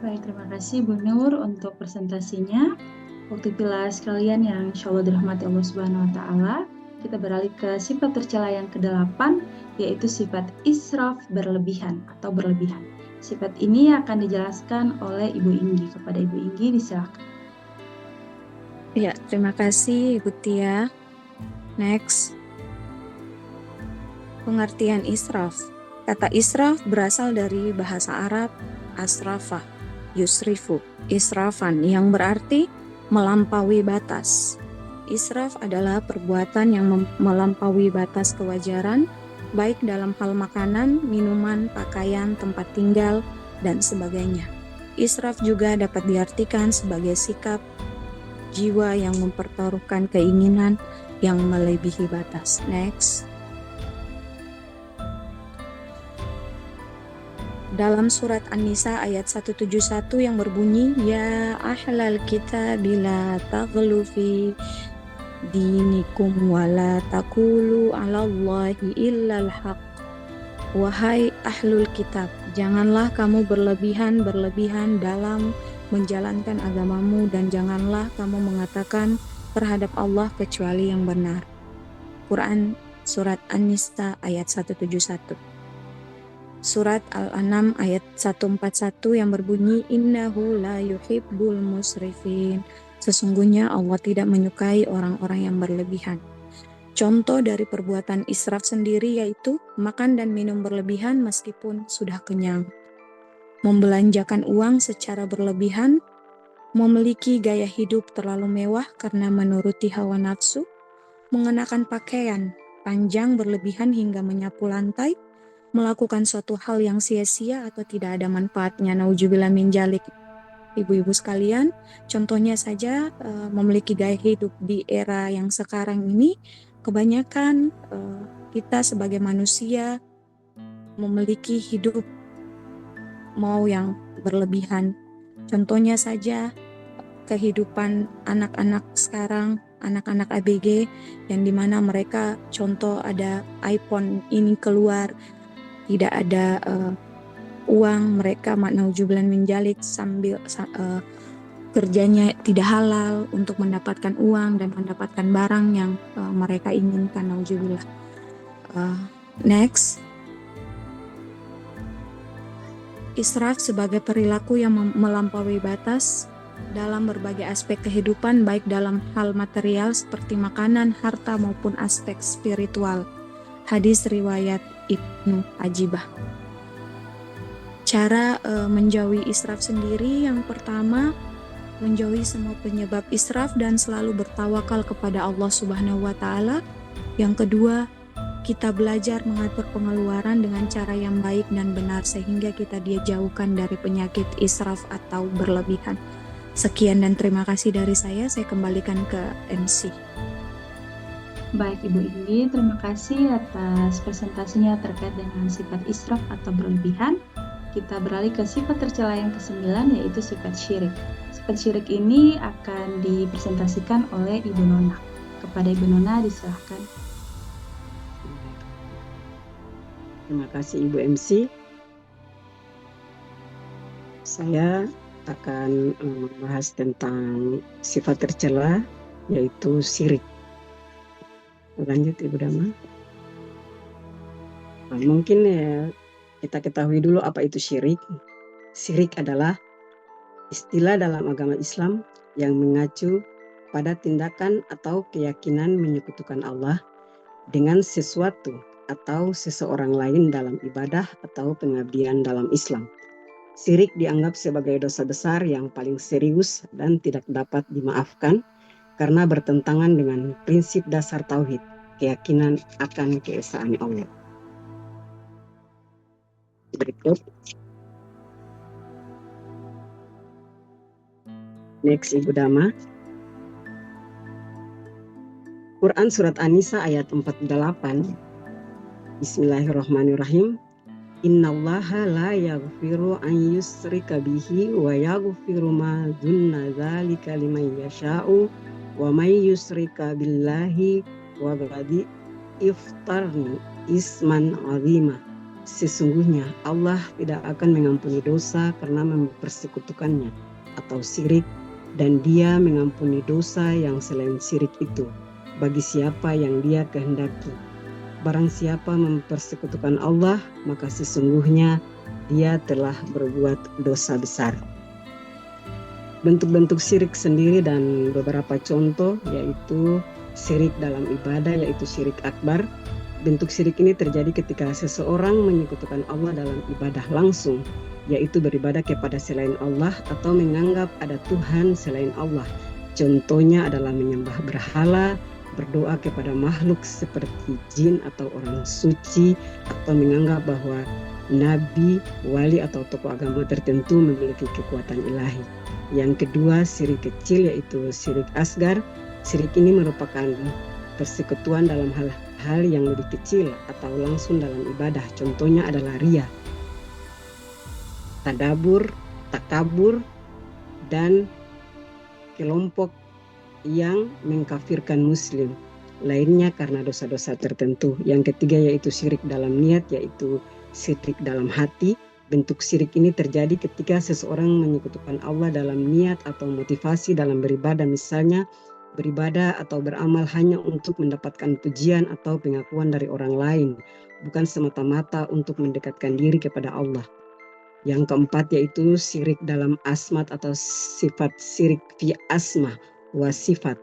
Baik, terima kasih Bu Nur untuk presentasinya. Waktu pilas kalian yang insya Allah dirahmati Allah Subhanahu wa Ta'ala, kita beralih ke sifat tercela yang ke-8, yaitu sifat israf berlebihan atau berlebihan. Sifat ini akan dijelaskan oleh Ibu Inggi. Kepada Ibu Inggi, disilakan. Ya, terima kasih Ibu Tia. Next. Pengertian israf. Kata israf berasal dari bahasa Arab asrafa, yusrifu, israfan, yang berarti melampaui batas. Israf adalah perbuatan yang melampaui batas kewajaran, baik dalam hal makanan, minuman, pakaian, tempat tinggal, dan sebagainya. Israf juga dapat diartikan sebagai sikap jiwa yang mempertaruhkan keinginan yang melebihi batas. Next. Dalam surat An-Nisa ayat 171 yang berbunyi, Ya ahlal kitab la taghlu fi dinikum wa la taqulu 'alallahi illal haq. Wahai ahlul kitab, janganlah kamu berlebihan dalam menjalankan agamamu, dan janganlah kamu mengatakan terhadap Allah kecuali yang benar. Quran surat An-Nisa ayat 171. Surat Al-An'am ayat 141 yang berbunyi, Innahu la yuhibbul musrifin. Sesungguhnya Allah tidak menyukai orang-orang yang berlebihan. Contoh dari perbuatan israf sendiri yaitu makan dan minum berlebihan meskipun sudah kenyang, membelanjakan uang secara berlebihan, memiliki gaya hidup terlalu mewah karena menuruti hawa nafsu, mengenakan pakaian panjang berlebihan hingga menyapu lantai, melakukan suatu hal yang sia-sia atau tidak ada manfaatnya. Nauzubillah min dzalik. Ibu-ibu sekalian, contohnya saja memiliki gaya hidup di era yang sekarang ini, kebanyakan kita sebagai manusia memiliki hidup mau yang berlebihan. Contohnya saja kehidupan anak-anak sekarang, anak-anak ABG, yang dimana mereka contoh ada iPhone ini keluar, tidak ada uang, mereka nauzubillah min dzalik sambil kerjanya tidak halal untuk mendapatkan uang dan mendapatkan barang yang mereka inginkan, nauzubillah. Next. Israf sebagai perilaku yang melampaui batas dalam berbagai aspek kehidupan, baik dalam hal material seperti makanan, harta, maupun aspek spiritual. Hadis riwayat Ibnu Ajibah. Cara menjauhi israf sendiri, yang pertama, menjauhi semua penyebab israf dan selalu bertawakal kepada Allah Subhanahu wa Ta'ala. Yang kedua, kita belajar mengatur pengeluaran dengan cara yang baik dan benar sehingga kita dijauhkan dari penyakit israf atau berlebihan. Sekian dan terima kasih dari saya kembalikan ke MC. Baik Ibu Inggi, terima kasih atas presentasinya terkait dengan sifat israf atau berlebihan. Kita beralih ke sifat tercela yang ke-9, yaitu sifat syirik. Sifat syirik ini akan dipresentasikan oleh Ibu Nona. Kepada Ibu Nona disilahkan. Terima kasih Ibu MC. Saya akan membahas tentang sifat tercela, yaitu syirik. Lanjut Ibu Dama. Nah, mungkin ya kita ketahui dulu apa itu syirik. Syirik adalah istilah dalam agama Islam yang mengacu pada tindakan atau keyakinan menyekutukan Allah dengan sesuatu atau seseorang lain dalam ibadah atau pengabdian dalam Islam. Syirik dianggap sebagai dosa besar yang paling serius dan tidak dapat dimaafkan karena bertentangan dengan prinsip dasar tauhid, keyakinan akan keesaan Allah. Berikut. Next Ibu Dama. Quran surat An-Nisa ayat 48. Bismillahirrahmanirrahim. Innallaha la yaghfiru an yushrika bihi wa yaghfiru ma dunna dzalika liman yasha'u wa may yushrika billahi wa qad iftarni isman azima. Sesungguhnya Allah tidak akan mengampuni dosa karena mempersekutukannya atau syirik, dan Dia mengampuni dosa yang selain syirik itu bagi siapa yang Dia kehendaki. Barang siapa mempersekutukan Allah, maka sesungguhnya dia telah berbuat dosa besar. Bentuk-bentuk syirik sendiri dan beberapa contoh yaitu syirik dalam ibadah, yaitu syirik akbar. Bentuk syirik ini terjadi ketika seseorang menyekutukan Allah dalam ibadah langsung, yaitu beribadah kepada selain Allah atau menganggap ada Tuhan selain Allah. Contohnya adalah menyembah berhala, berdoa kepada makhluk seperti jin atau orang suci, atau menganggap bahwa nabi, wali atau tokoh agama tertentu memiliki kekuatan ilahi. Yang kedua, syirik kecil yaitu syirik asgar. Syirik ini merupakan persekutuan dalam hal-hal yang lebih kecil atau langsung dalam ibadah. Contohnya adalah riya, tadabur, takabur, dan kelompok yang mengkafirkan muslim lainnya karena dosa-dosa tertentu. Yang ketiga yaitu syirik dalam niat, yaitu syirik dalam hati. Bentuk syirik ini terjadi ketika seseorang menyekutukan Allah dalam niat atau motivasi dalam beribadah, misalnya beribadah atau beramal hanya untuk mendapatkan pujian atau pengakuan dari orang lain, bukan semata-mata untuk mendekatkan diri kepada Allah. Yang keempat yaitu syirik dalam asmat atau sifat, syirik fi asma wa sifat.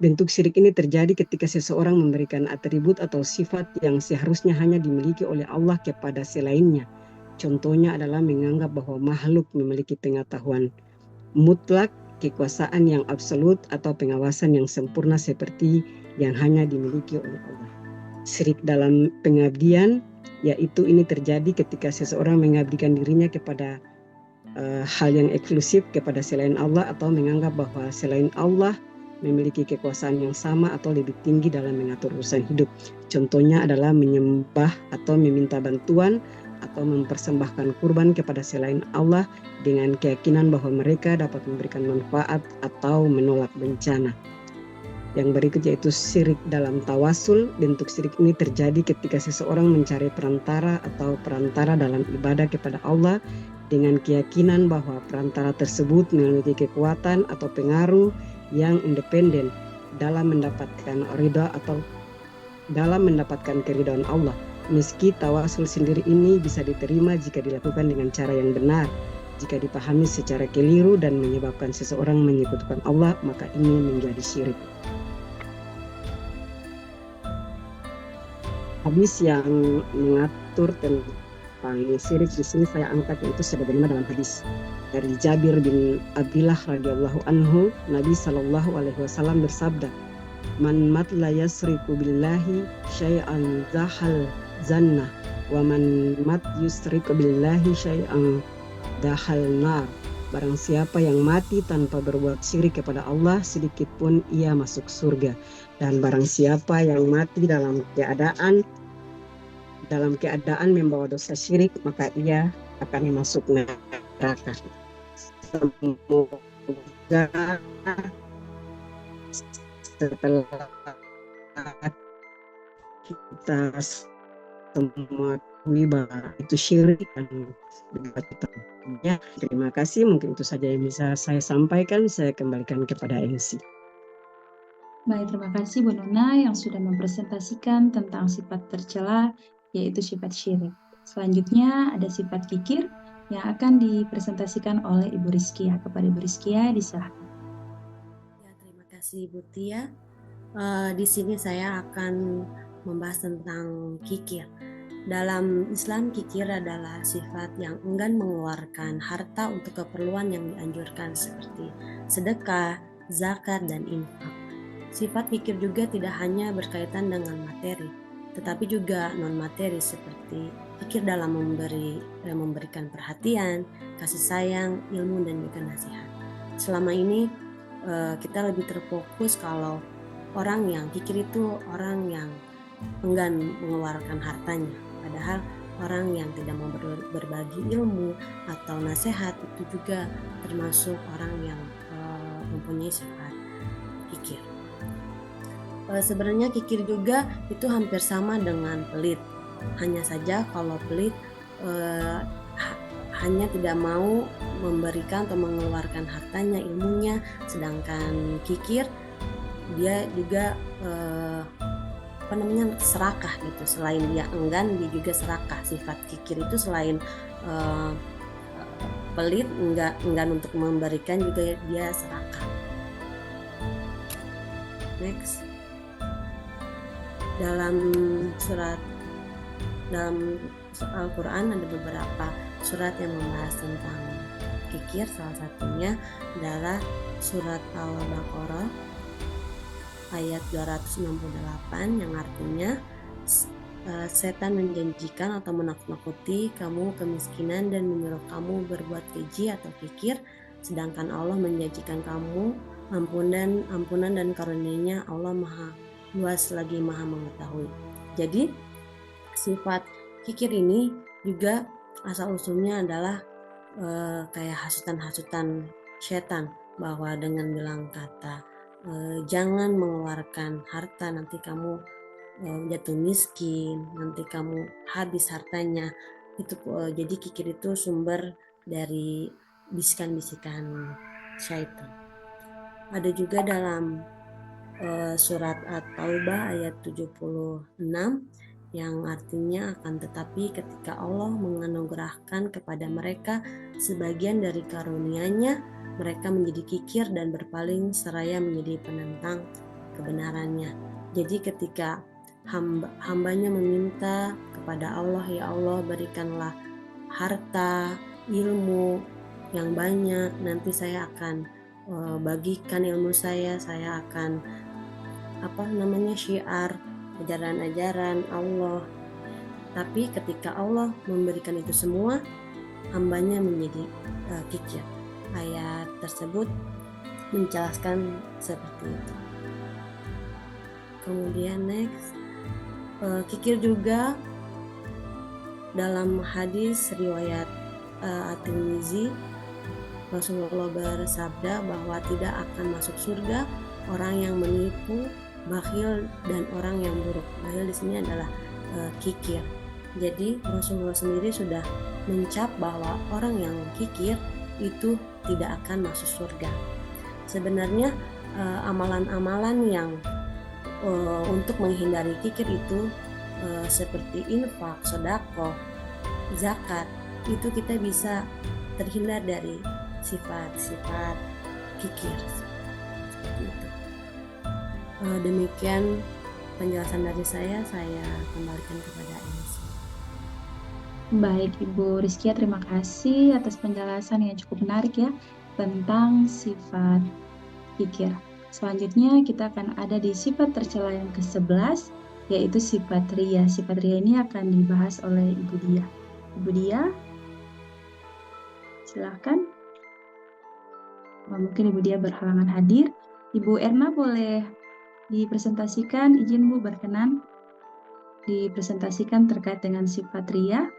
Bentuk syirik ini terjadi ketika seseorang memberikan atribut atau sifat yang seharusnya hanya dimiliki oleh Allah kepada selainnya. Contohnya adalah menganggap bahwa makhluk memiliki pengetahuan mutlak, kekuasaan yang absolut, atau pengawasan yang sempurna seperti yang hanya dimiliki oleh Allah. Syirik dalam pengabdian, yaitu ini terjadi ketika seseorang mengabdikan dirinya kepada hal yang eksklusif kepada selain Allah, atau menganggap bahwa selain Allah memiliki kekuasaan yang sama atau lebih tinggi dalam mengatur urusan hidup. Contohnya adalah menyembah atau meminta bantuan atau mempersembahkan kurban kepada selain Allah dengan keyakinan bahwa mereka dapat memberikan manfaat atau menolak bencana. Yang berikut yaitu syirik dalam tawasul. Bentuk syirik ini terjadi ketika seseorang mencari perantara atau perantara dalam ibadah kepada Allah dengan keyakinan bahwa perantara tersebut memiliki kekuatan atau pengaruh yang independen dalam mendapatkan ridha atau dalam mendapatkan keridhaan Allah. Meski tawasul sendiri ini bisa diterima jika dilakukan dengan cara yang benar, jika dipahami secara keliru dan menyebabkan seseorang menyekutukan Allah, maka ini menjadi syirik. Hadis yang mengatur tentang syirik di sini saya angkat yaitu sebagaimana dalam hadis dari Jabir bin Abdullah radhiyallahu anhu, Nabi sallallahu alaihi wasallam bersabda, "Man mat la yasriku billahi syai'an zahal zannah, wa man mat yusriku billahi syai'an dahal nar." Barang siapa yang mati tanpa berbuat syirik kepada Allah sedikit pun ia masuk surga, dan barang siapa yang mati dalam keadaan membawa dosa syirik, maka ia akan masuk neraka. Semoga setelah kita semua ketahui bahwa itu syirik dan ya, terima kasih. Mungkin itu saja yang bisa saya sampaikan. Saya kembalikan kepada MC. Baik, terima kasih Bu Nona yang sudah mempresentasikan tentang sifat tercela, yaitu sifat syirik. Selanjutnya ada sifat kikir yang akan dipresentasikan oleh Ibu Rizkia. Kepada Ibu Rizkia, disilahkan. Ya, terima kasih Bu Tia. Di sini saya akan membahas tentang kikir. Dalam Islam, kikir adalah sifat yang enggan mengeluarkan harta untuk keperluan yang dianjurkan seperti sedekah, zakat, dan infak. Sifat kikir juga tidak hanya berkaitan dengan materi, tetapi juga non-materi seperti kikir dalam memberikan perhatian, kasih sayang, ilmu, dan juga nasihat. Selama ini kita lebih terfokus kalau orang yang kikir itu orang yang enggan mengeluarkan hartanya. Padahal orang yang tidak mau berbagi ilmu atau nasihat, itu juga termasuk orang yang mempunyai sifat kikir. Sebenarnya kikir juga itu hampir sama dengan pelit. Hanya saja kalau pelit hanya tidak mau memberikan atau mengeluarkan hartanya, ilmunya, sedangkan kikir dia juga serakah gitu. Selain dia enggan, dia juga serakah. Sifat kikir itu selain pelit, enggan untuk memberikan, juga dia serakah. Next. Dalam Al-Quran ada beberapa surat yang membahas tentang kikir. Salah satunya adalah surat Al-Baqarah ayat 268 yang artinya setan menjanjikan atau menakut-nakuti kamu kemiskinan dan menyuruh kamu berbuat keji atau kikir, sedangkan Allah menjanjikan kamu ampunan dan karunia-Nya. Allah Maha luas lagi Maha mengetahui. Jadi sifat kikir ini juga asal usulnya adalah kayak hasutan-hasutan setan, bahwa dengan bilang kata jangan mengeluarkan harta, nanti kamu jatuh miskin, nanti kamu habis hartanya. Itu jadi kikir itu sumber dari bisikan-bisikan syaitan. Ada juga dalam surat At-Taubah ayat 76 yang artinya akan tetapi ketika Allah menganugerahkan kepada mereka sebagian dari karunia-Nya, mereka menjadi kikir dan berpaling seraya menjadi penentang kebenarannya. Jadi ketika hambanya meminta kepada Allah, ya Allah berikanlah harta, ilmu yang banyak, nanti saya akan bagikan ilmu saya akan syiar ajaran-ajaran Allah. Tapi ketika Allah memberikan itu semua, hambanya menjadi kikir. Ayat tersebut menjelaskan seperti itu. Kemudian next, kikir juga dalam hadis riwayat At-Tirmizi, Rasulullah bersabda bahwa tidak akan masuk surga orang yang menipu, bakhil, dan orang yang buruk. Bakhil di sini adalah kikir. Jadi Rasulullah sendiri sudah mencap bahwa orang yang kikir itu tidak akan masuk surga. Sebenarnya amalan-amalan yang untuk menghindari kikir itu seperti infak, sedekah, zakat, itu kita bisa terhindar dari sifat-sifat kikir. Seperti itu. Demikian penjelasan dari saya kembalikan kepada Ines. Baik Ibu Rizkia, terima kasih atas penjelasan yang cukup menarik ya tentang sifat kikir. Selanjutnya kita akan ada di sifat tercela yang ke-11, yaitu sifat riya. Sifat riya ini akan dibahas oleh Ibu Dia. Ibu Dia, silahkan. Mungkin Ibu Dia berhalangan hadir. Ibu Erna boleh dipresentasikan, izin Bu berkenan dipresentasikan terkait dengan sifat riya.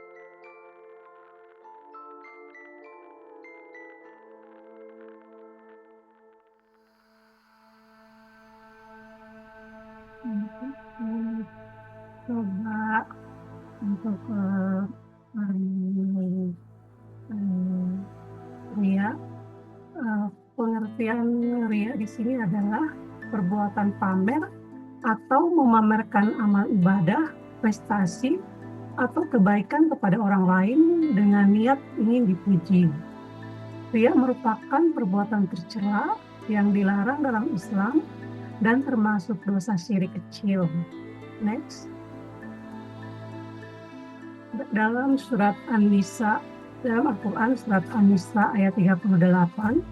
Coba untuk riya, pengertian riya di sini adalah perbuatan pamer atau memamerkan amal ibadah, prestasi, atau kebaikan kepada orang lain dengan niat ingin dipuji. Riya merupakan perbuatan tercela yang dilarang dalam Islam dan termasuk dosa syirik kecil. Next. Dalam surat An-Nisa, dalam Al-Quran surat An-Nisa ayat 38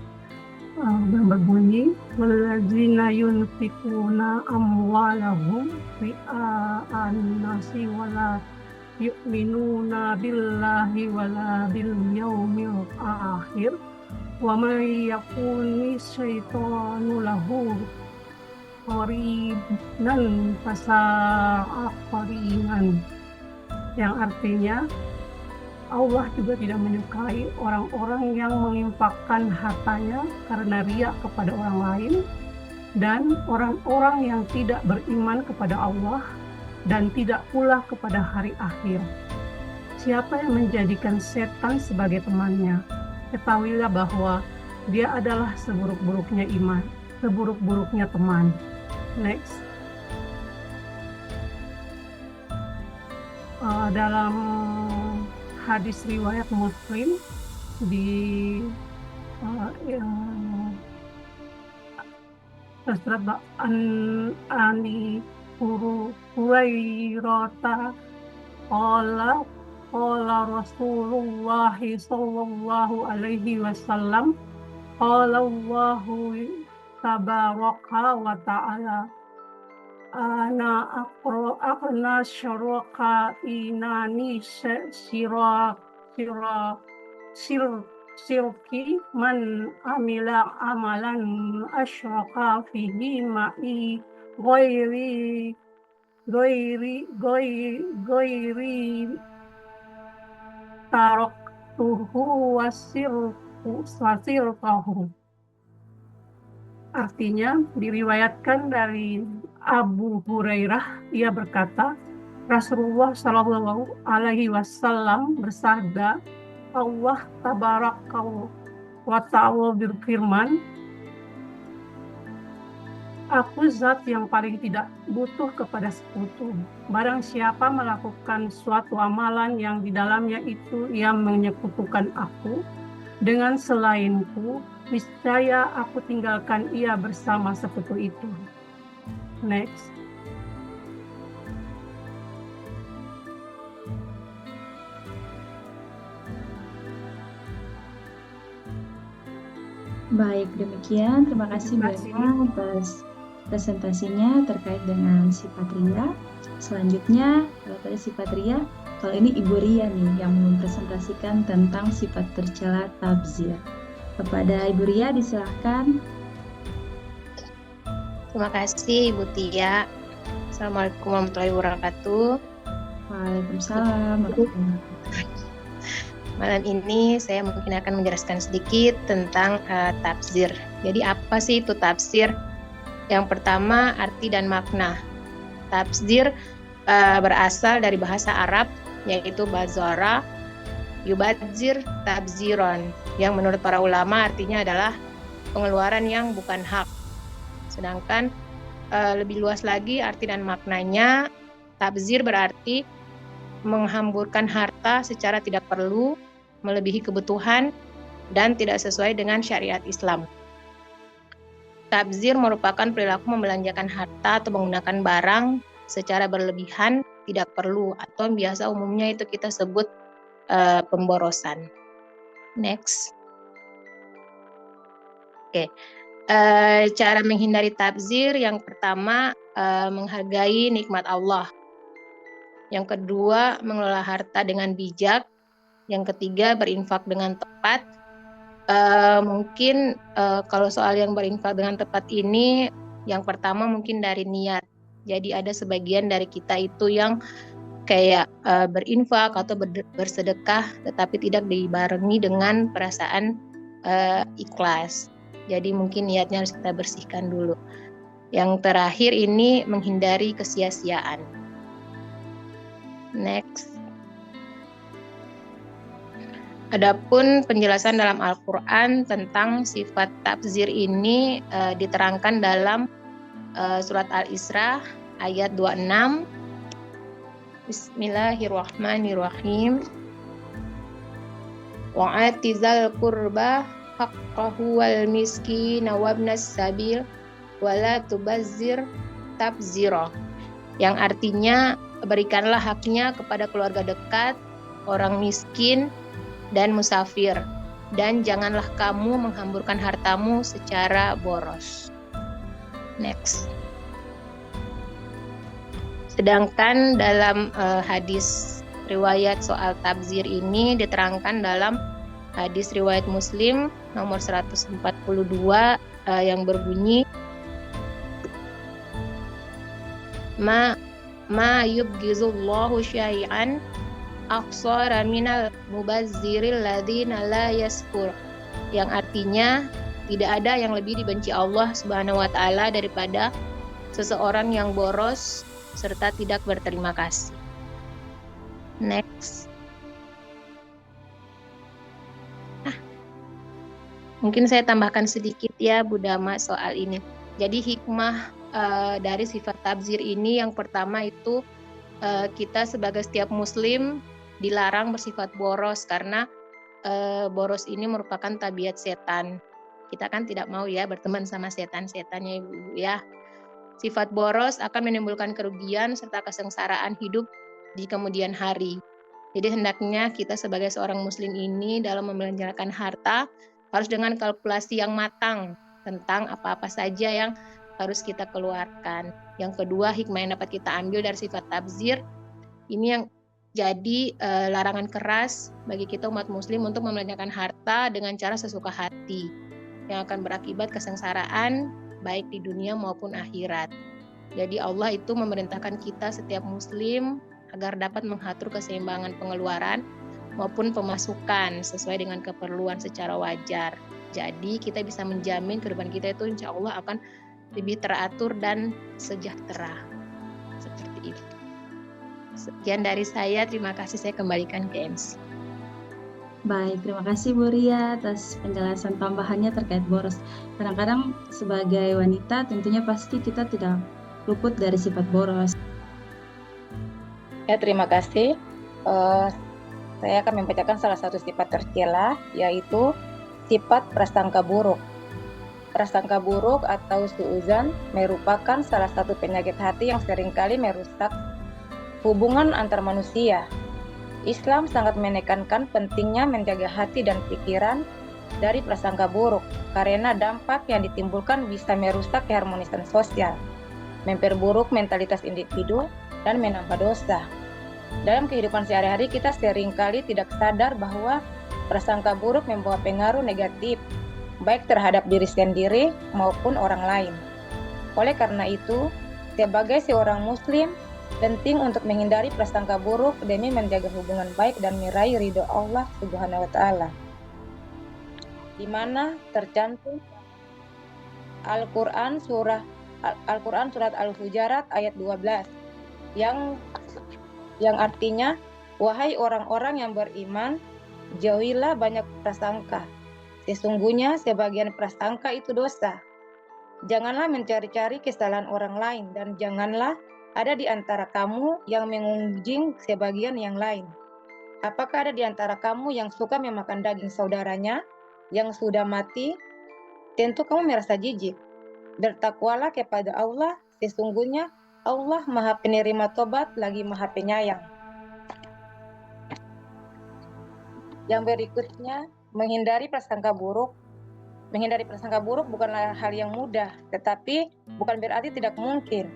yang berbunyi, walladzina yunfikuna amwalahum ri'a'an nasi wala yu'minuna billahi wala bil yaumil akhir wa may yakuni syaitanu lahu qarinan fasa'a qarinan. yang artinya Allah juga tidak menyukai orang-orang yang menginfakkan hartanya karena riya kepada orang lain, dan orang-orang yang tidak beriman kepada Allah dan tidak pula kepada hari akhir. Siapa yang menjadikan setan sebagai temannya, ketahuilah bahwa dia adalah seburuk-buruknya iman, seburuk-buruknya teman. Next. Dalam hadis riwayat Muslim di surat Ani Hurairah qala Rasulullah sallallahu alaihi wasallam qala Allahu tabaraka wa ta'ala ana syaraka inani sirki man amila amalan asyraka fihi ma'i ghairi taraktuhu wasirkahu. Artinya diriwayatkan dari Abu Hurairah, ia berkata, Rasulullah Shallallahu Alaihi Wasallam bersabda, Allah tabaraka wa ta'ala berfirman, aku zat yang paling tidak butuh kepada sekutu. Barang siapa melakukan suatu amalan yang di dalamnya itu ia menyekutukan aku dengan selainku, niscaya aku tinggalkan ia bersama sekutu itu. Next. Baik, demikian. Terima kasih Bu Eva atas presentasinya terkait dengan sifat riya. Selanjutnya, kalau tadi sifat riya, kalau ini Ibu Ria nih yang mempresentasikan tentang sifat tercela tabzir. Kepada Ibu Ria disilahkan. Terima kasih Ibu Tia. Assalamualaikum warahmatullahi wabarakatuh. Waalaikumsalam. Malam ini saya mungkin akan menjelaskan sedikit tentang tafsir. Jadi apa sih itu tafsir? Yang pertama, arti dan makna. Tafsir berasal dari bahasa Arab, yaitu bazara, yubadzir, tabziron, yang menurut para ulama artinya adalah pengeluaran yang bukan hak. Sedangkan lebih luas lagi arti dan maknanya, tabzir berarti menghamburkan harta secara tidak perlu, melebihi kebutuhan, dan tidak sesuai dengan syariat Islam. Tabzir merupakan perilaku membelanjakan harta atau menggunakan barang secara berlebihan, tidak perlu, atau biasa umumnya itu kita sebut pemborosan. Next. Oke. Cara menghindari tabzir, yang pertama menghargai nikmat Allah. Yang kedua, mengelola harta dengan bijak. Yang ketiga, berinfak dengan tepat. Mungkin kalau soal yang berinfak dengan tepat ini, yang pertama mungkin dari niat. Jadi ada sebagian dari kita itu yang kayak berinfak atau bersedekah, tetapi tidak dibarengi dengan perasaan ikhlas. Jadi mungkin niatnya harus kita bersihkan dulu. Yang terakhir ini menghindari kesia-siaan. Next. Adapun penjelasan dalam Al-Quran tentang sifat tabzir ini diterangkan dalam surat Al-Isra ayat 26. Bismillahirrahmanirrahim. Wa'atizal qurba haqqahu wal miskina wabnas sabil wala tubazzir tabzira. Yang artinya, berikanlah haknya kepada keluarga dekat, orang miskin, dan musafir, dan janganlah kamu menghamburkan hartamu secara boros. Next. Sedangkan dalam hadis riwayat soal tabzir ini diterangkan dalam hadis riwayat Muslim nomor 142 yang berbunyi ma yubghizullahu syai'an aqsara minal mubazziril ladzina la yaskur, yang artinya tidak ada yang lebih dibenci Allah Subhanahu wa taala daripada seseorang yang boros serta tidak berterima kasih. Next. Mungkin saya tambahkan sedikit ya Bu Dama soal ini. Jadi hikmah dari sifat tabzir ini yang pertama itu kita sebagai setiap muslim dilarang bersifat boros karena boros ini merupakan tabiat setan. Kita kan tidak mau ya berteman sama setan-setannya Ibu ya. Sifat boros akan menimbulkan kerugian serta kesengsaraan hidup di kemudian hari. Jadi hendaknya kita sebagai seorang muslim ini dalam membelanjakan harta harus dengan kalkulasi yang matang tentang apa-apa saja yang harus kita keluarkan. Yang kedua, hikmah yang dapat kita ambil dari sifat tabzir ini yang jadi larangan keras bagi kita umat muslim untuk membelanjakan harta dengan cara sesuka hati yang akan berakibat kesengsaraan baik di dunia maupun akhirat. Jadi Allah itu memerintahkan kita setiap muslim agar dapat mengatur keseimbangan pengeluaran maupun pemasukan sesuai dengan keperluan secara wajar. Jadi kita bisa menjamin kehidupan kita itu insya Allah akan lebih teratur dan sejahtera. Seperti itu. Sekian dari saya, terima kasih, saya kembalikan ke MC. Baik, terima kasih Bu Ria atas penjelasan tambahannya terkait boros. Kadang-kadang sebagai wanita tentunya pasti kita tidak luput dari sifat boros. Ya, terima kasih. Saya akan membacakan salah satu sifat tercela, yaitu sifat prasangka buruk. Prasangka buruk atau suuzan merupakan salah satu penyakit hati yang seringkali merusak hubungan antar manusia. Islam sangat menekankan pentingnya menjaga hati dan pikiran dari prasangka buruk, karena dampak yang ditimbulkan bisa merusak keharmonisan sosial, memperburuk mentalitas individu, dan menambah dosa. Dalam kehidupan sehari-hari kita seringkali tidak sadar bahwa prasangka buruk membawa pengaruh negatif baik terhadap diri sendiri maupun orang lain. Oleh karena itu, sebagai seorang muslim penting untuk menghindari prasangka buruk demi menjaga hubungan baik dan meraih ridho Allah Subhanahu wa taala. Di mana tercantum Al-Qur'an surat Al-Hujurat ayat 12 yang artinya, wahai orang-orang yang beriman, jauhilah banyak prasangka. Sesungguhnya sebagian prasangka itu dosa. Janganlah mencari-cari kesalahan orang lain, dan janganlah ada di antara kamu yang mengunjing sebagian yang lain. Apakah ada di antara kamu yang suka memakan daging saudaranya yang sudah mati? Tentu kamu merasa jijik. Bertakwalah kepada Allah, sesungguhnya Allah Maha Penerima Tobat lagi Maha Penyayang. Yang berikutnya, menghindari prasangka buruk. Menghindari prasangka buruk bukanlah hal yang mudah, tetapi bukan berarti tidak mungkin.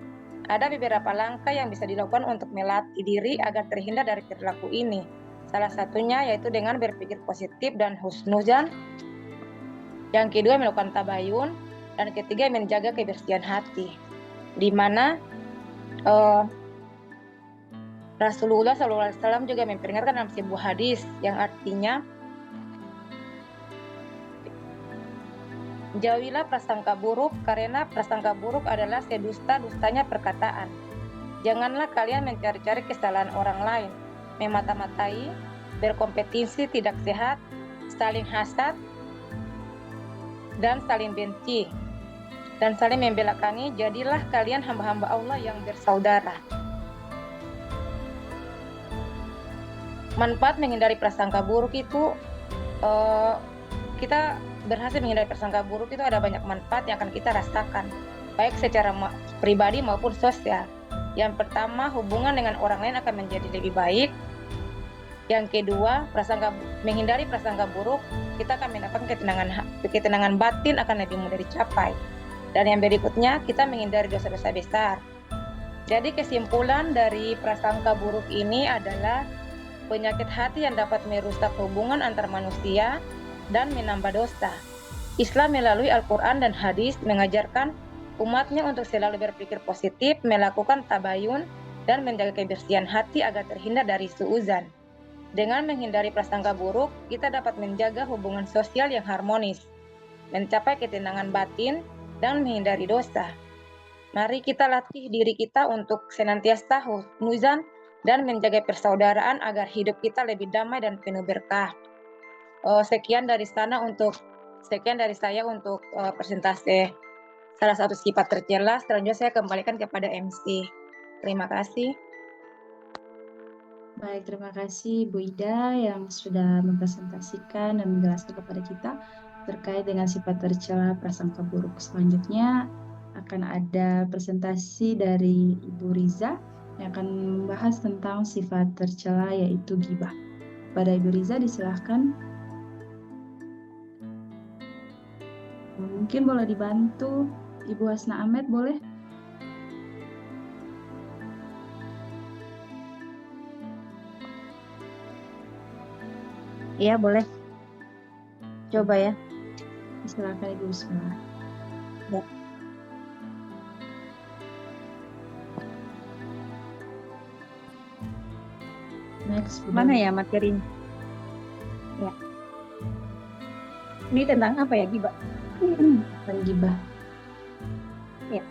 Ada beberapa langkah yang bisa dilakukan untuk melatih diri agar terhindar dari perilaku ini. Salah satunya yaitu dengan berpikir positif dan husnuzan. Yang kedua, melakukan tabayun. Dan ketiga, menjaga kebersihan hati. Di mana Rasulullah SAW juga memperingatkan dalam sebuah hadis yang artinya, jauhilah prasangka buruk karena prasangka buruk adalah sedusta-dustanya perkataan. Janganlah kalian mencari-cari kesalahan orang lain, memata-matai, berkompetisi tidak sehat, saling hasad, dan saling benci, dan saling membelakangi. Jadilah kalian hamba-hamba Allah yang bersaudara. Manfaat menghindari prasangka buruk itu, kita berhasil menghindari prasangka buruk itu ada banyak manfaat yang akan kita rasakan, baik secara pribadi maupun sosial. Yang pertama, hubungan dengan orang lain akan menjadi lebih baik. Yang kedua, menghindari prasangka buruk, kita akan mendapatkan ketenangan batin akan lebih mudah dicapai. Dan yang berikutnya, kita menghindari dosa-dosa besar. Jadi kesimpulan dari prasangka buruk ini adalah penyakit hati yang dapat merusak hubungan antar manusia dan menambah dosa. Islam melalui Al-Quran dan hadis mengajarkan umatnya untuk selalu berpikir positif, melakukan tabayun, dan menjaga kebersihan hati agar terhindar dari suuzan. Dengan menghindari prasangka buruk, kita dapat menjaga hubungan sosial yang harmonis, mencapai ketenangan batin, dan menghindari dosa. Mari kita latih diri kita untuk senantiasa husnuzan dan menjaga persaudaraan agar hidup kita lebih damai dan penuh berkah. Sekian dari saya untuk presentasi salah satu sifat tercela. Selanjutnya saya kembalikan kepada MC. Terima kasih. Baik, terima kasih Bu Ida yang sudah mempresentasikan dan menjelaskan kepada kita terkait dengan sifat tercela prasangka buruk. Selanjutnya akan ada presentasi dari Ibu Riza yang akan membahas tentang sifat tercela yaitu ghibah. Pada Ibu Riza disilahkan. Mungkin boleh dibantu Ibu Hasna Ahmed, boleh? Iya, boleh. Coba ya. Silakan Ibu Bismillah. Ya. Next. Mana ya materinya? Ya. Ini tentang apa ya, ghibah? Tentang ghibah. Ya.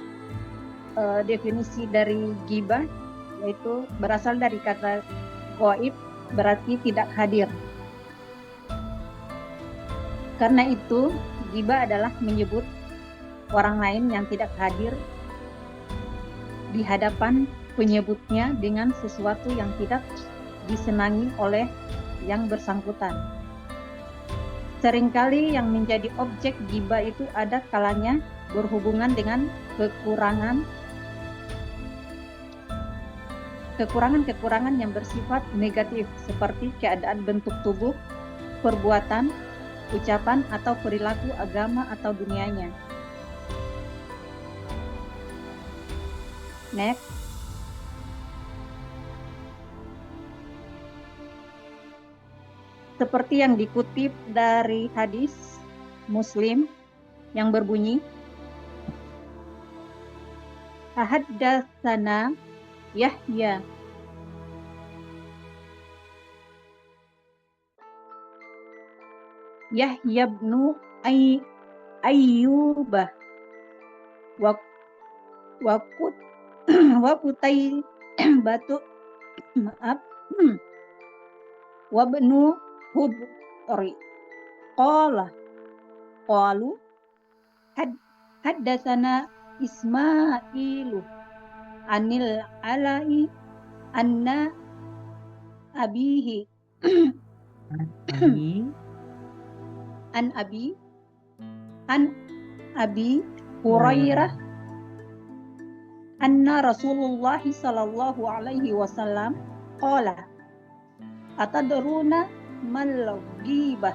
Definisi dari ghibah yaitu berasal dari kata ghaib, berarti tidak hadir. Karena itu, ghibah adalah menyebut orang lain yang tidak hadir di hadapan penyebutnya dengan sesuatu yang tidak disenangi oleh yang bersangkutan. Seringkali yang menjadi objek ghibah itu ada kalanya berhubungan dengan kekurangan yang bersifat negatif seperti keadaan bentuk tubuh, perbuatan, ucapan atau perilaku agama atau dunianya. Next. Seperti yang dikutip dari hadis Muslim yang berbunyi, Haddatsana Yahya bin Ayyubah wa Qutaybatu wa bnu Hubri qalu haddatsana Ismailu anil Alai anna abihi an abi Hurairah anna Rasulullah sallallahu alaihi wasallam qala atadruna mal ghibah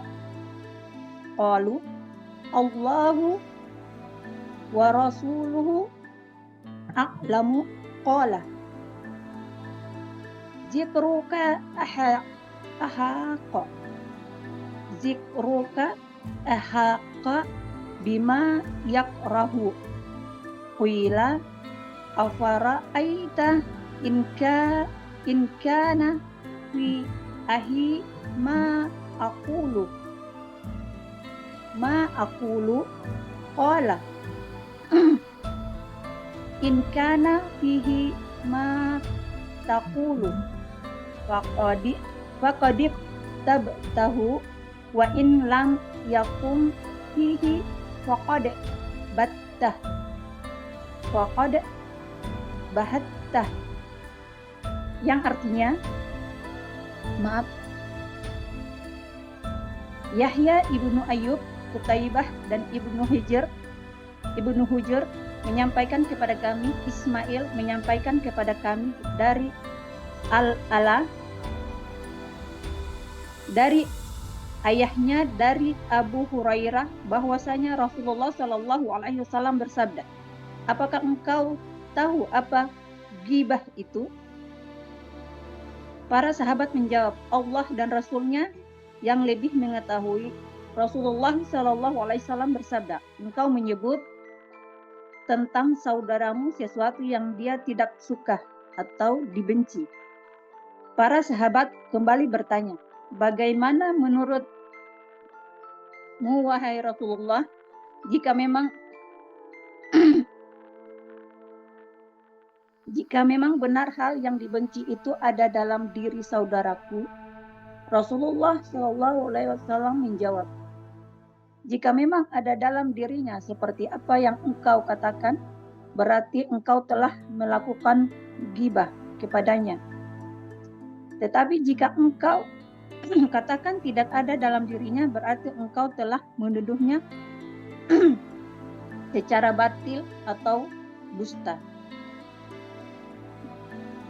qalu Allahu wa rasuluhu a'lamu qala zikruka ahaqqa bima yakrahu qila afara aita in kana fi ahi ma aqulu qala in kana fihi ma taqulu faqad tabtahu wa in lam yakum fihi faqad bahattah, yang artinya Yahya ibnu Ayyub, Qutaibah dan ibnu Hujr menyampaikan kepada kami, Ismail menyampaikan kepada kami dari Al-Ala dari ayahnya dari Abu Hurairah bahwasanya Rasulullah Shallallahu Alaihi Wasallam bersabda, apakah engkau tahu apa ghibah itu? Para sahabat menjawab, Allah dan Rasulnya yang lebih mengetahui. Rasulullah Shallallahu Alaihi Wasallam bersabda, engkau menyebut tentang saudaramu sesuatu yang dia tidak suka atau dibenci. Para sahabat kembali bertanya, bagaimana menurutmu wahai Rasulullah, jika memang benar hal yang dibenci itu ada dalam diri saudaraku? Rasulullah SAW menjawab, jika memang ada dalam dirinya seperti apa yang engkau katakan, berarti engkau telah melakukan ghibah kepadanya. Tetapi jika engkau katakan tidak ada dalam dirinya, berarti engkau telah menuduhnya secara batil atau dusta.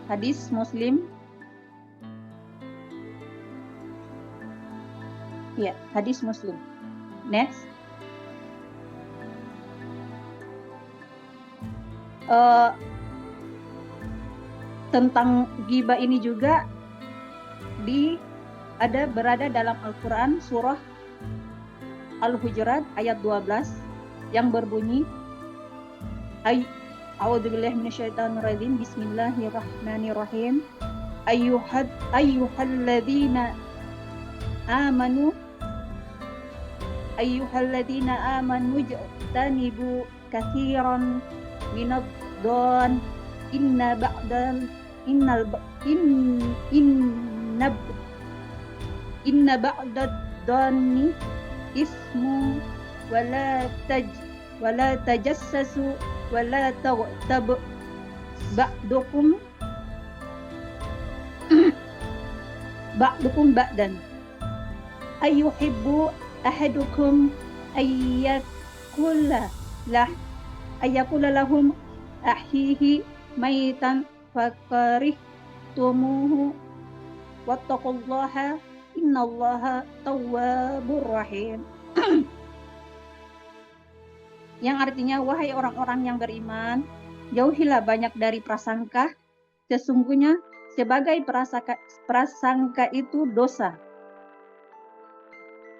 Hadis Muslim. Ya, hadis Muslim. Next. Tentang ghibah ini juga berada dalam Al-Quran surah Al-Hujurat ayat 12 yang berbunyi A'udzubillahi minasyaitonirrajim. Bismillahirrahmanirrahim. Ayyuhalladzina amanu ijtanibu katsiran minadh-dhann inna ba'dad-dhanni ismu wala tajassasu wala taghtab ba'dukum ba'dan ayyuhibbu ahadukum ayyakula lahum ahihi maitan fakarihtumuhu wattaqullaha innallaha tawwabur rahim. Yang artinya, wahai orang-orang yang beriman, jauhilah banyak dari prasangka, sesungguhnya sebagai prasangka itu dosa.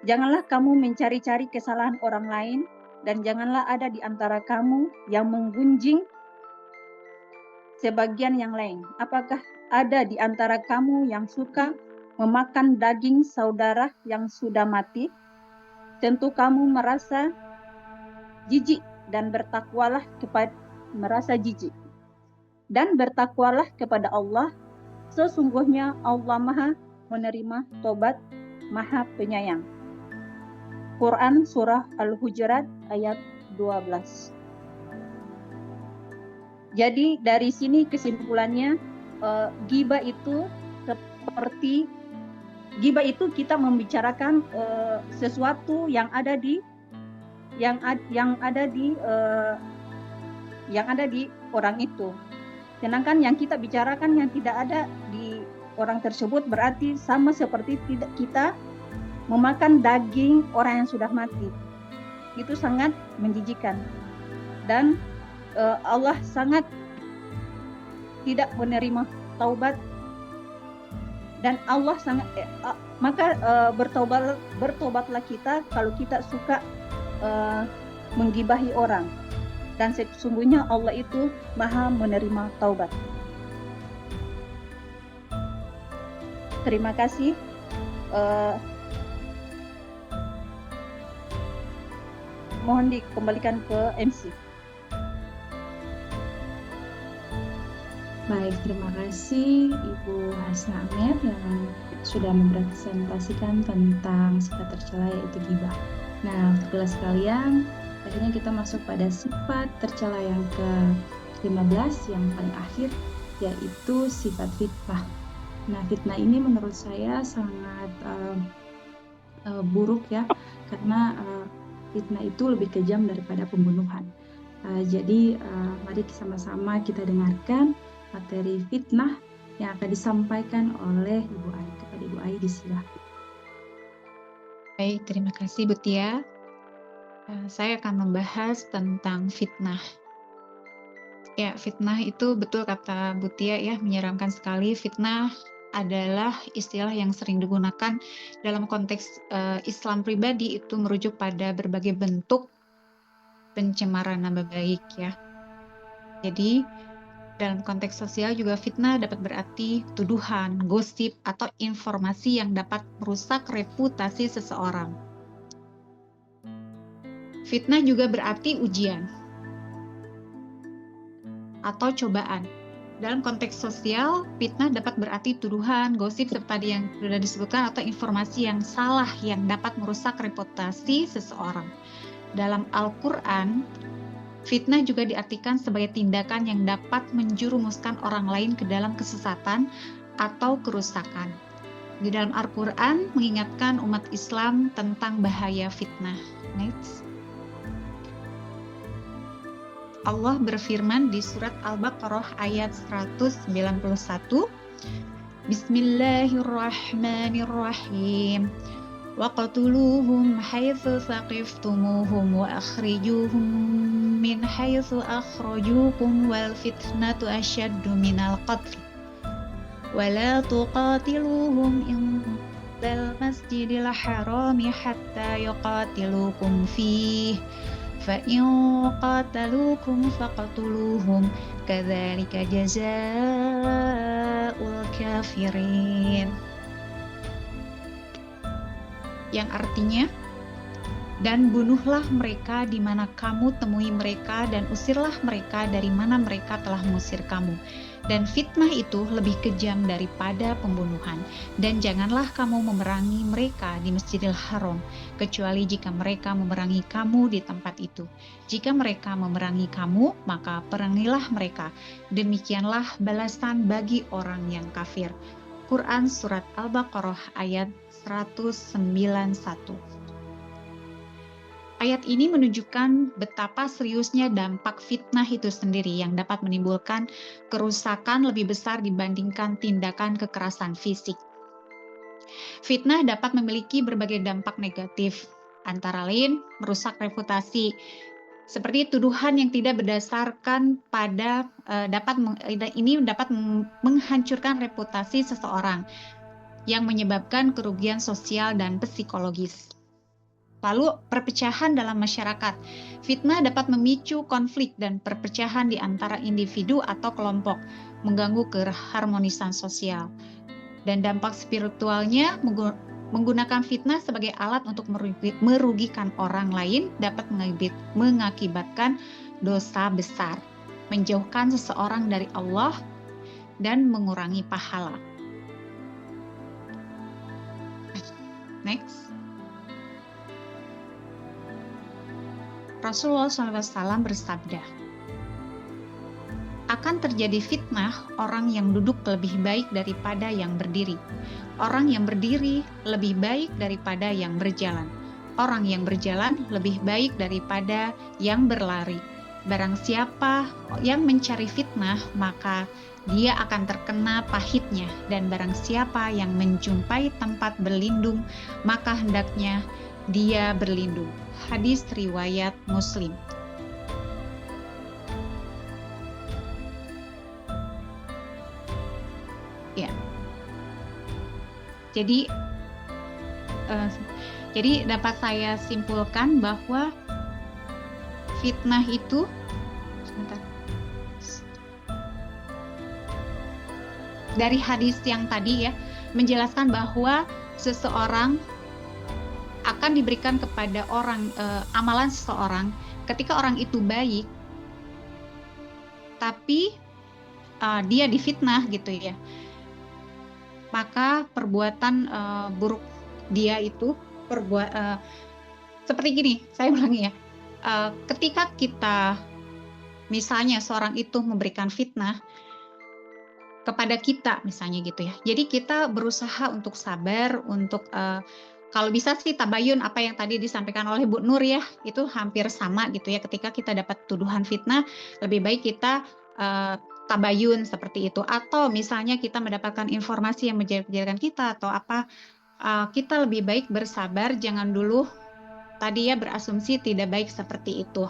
Janganlah kamu mencari-cari kesalahan orang lain, dan janganlah ada di antara kamu yang menggunjing sebagian yang lain. Apakah ada di antara kamu yang suka memakan daging saudara yang sudah mati? Tentu kamu merasa jijik dan bertakwalah kepada Allah. Sesungguhnya Allah Maha menerima tobat, Maha penyayang. Quran surah Al-Hujurat ayat 12. Jadi dari sini kesimpulannya, ghibah itu kita membicarakan sesuatu yang ada di orang itu. Sedangkan yang kita bicarakan yang tidak ada di orang tersebut berarti sama seperti tidak kita memakan daging orang yang sudah mati. Itu sangat menjijikkan. Dan Allah sangat tidak menerima taubat. Dan Allah sangat bertobatlah kita kalau kita suka menggibahi orang, dan sesungguhnya Allah itu Maha menerima taubat. Terima kasih. Mohon dikembalikan ke MC. Baik, terima kasih Ibu Hasna Ahmed yang sudah mempresentasikan tentang sifat tercela yaitu ghibah. Nah, untuk kelas kalian, akhirnya kita masuk pada sifat tercela yang ke-15 yang paling akhir, yaitu sifat fitnah. Nah, fitnah ini menurut saya sangat buruk ya, karena fitnah itu lebih kejam daripada pembunuhan. Jadi mari sama-sama kita dengarkan materi fitnah yang akan disampaikan oleh Ibu Ai. Kepada Ibu Ai disilakan. Baik, terima kasih Bu Tia. Saya akan membahas tentang fitnah. Ya, fitnah itu betul kata Bu Tia ya, menyeramkan sekali. Fitnah adalah istilah yang sering digunakan dalam konteks Islam pribadi, itu merujuk pada berbagai bentuk pencemaran nama baik ya. Jadi Dalam konteks sosial juga fitnah dapat berarti tuduhan, gosip, atau informasi yang dapat merusak reputasi seseorang. Fitnah juga berarti ujian atau cobaan. Dalam konteks sosial, fitnah dapat berarti tuduhan, gosip, seperti yang sudah disebutkan, atau informasi yang salah yang dapat merusak reputasi seseorang. Dalam Al-Quran, fitnah juga diartikan sebagai tindakan yang dapat menjerumuskan orang lain ke dalam kesesatan atau kerusakan. Di dalam Al-Quran mengingatkan umat Islam tentang bahaya fitnah. Next. Allah berfirman di surat Al-Baqarah ayat 191, Bismillahirrahmanirrahim. وَقَتُلُوهُمْ حَيْثُ ثَقِفْتُمُوهُمْ وَأَخْرِجُوهُمْ مِنْ حَيْثُ أَخْرَجُوكُمْ وَالْفِتْنَةُ أَشَدُّ مِنَ الْقَتْلِ وَلَا تُقَاتِلُوهُمْ عِنْدَ الْمَسْجِدِ الْحَرَامِ حَتَّى يُقَاتِلُوكُمْ فِيهِ فَإِنْ قَاتَلُوكُمْ فَاقْتُلُوهُمْ كَذَلِكَ جَزَاءُ الْكَافِرِينَ. Yang artinya, dan bunuhlah mereka di mana kamu temui mereka, dan usirlah mereka dari mana mereka telah mengusir kamu. Dan fitnah itu lebih kejam daripada pembunuhan. Dan janganlah kamu memerangi mereka di Masjidil Haram, kecuali jika mereka memerangi kamu di tempat itu. Jika mereka memerangi kamu, maka perangilah mereka. Demikianlah balasan bagi orang yang kafir. Quran Surat Al-Baqarah ayat 191. Ayat ini menunjukkan betapa seriusnya dampak fitnah itu sendiri yang dapat menimbulkan kerusakan lebih besar dibandingkan tindakan kekerasan fisik. Fitnah dapat memiliki berbagai dampak negatif, antara lain merusak reputasi, seperti tuduhan yang tidak berdasarkan pada dapat menghancurkan reputasi seseorang yang menyebabkan kerugian sosial dan psikologis. Lalu perpecahan dalam masyarakat. Fitnah dapat memicu konflik dan perpecahan di antara individu atau kelompok, mengganggu keharmonisan sosial. Dan dampak spiritualnya, menggunakan fitnah sebagai alat untuk merugikan orang lain dapat mengakibatkan dosa besar, menjauhkan seseorang dari Allah, dan mengurangi pahala. Next. Rasulullah SAW bersabda, akan terjadi fitnah orang yang duduk lebih baik daripada yang berdiri. Orang yang berdiri lebih baik daripada yang berjalan. Orang yang berjalan lebih baik daripada yang berlari. Barang siapa yang mencari fitnah, maka dia akan terkena pahitnya, dan barang siapa yang menjumpai tempat berlindung, maka hendaknya dia berlindung. Hadis riwayat Muslim. Ya. Jadi dapat saya simpulkan bahwa fitnah itu dari hadis yang tadi ya menjelaskan bahwa seseorang akan diberikan kepada orang amalan seseorang ketika orang itu baik, tapi dia difitnah gitu ya, maka perbuatan buruk dia itu seperti gini, saya ulangi ya, ketika kita misalnya seorang itu memberikan fitnah kepada kita misalnya gitu ya, jadi kita berusaha untuk sabar, untuk kalau bisa sih tabayun, apa yang tadi disampaikan oleh Bu Nur ya, itu hampir sama gitu ya, ketika kita dapat tuduhan fitnah lebih baik kita tabayun seperti itu, atau misalnya kita mendapatkan informasi yang menjelaskan kita atau apa, kita lebih baik bersabar, jangan dulu tadi ya berasumsi tidak baik seperti itu.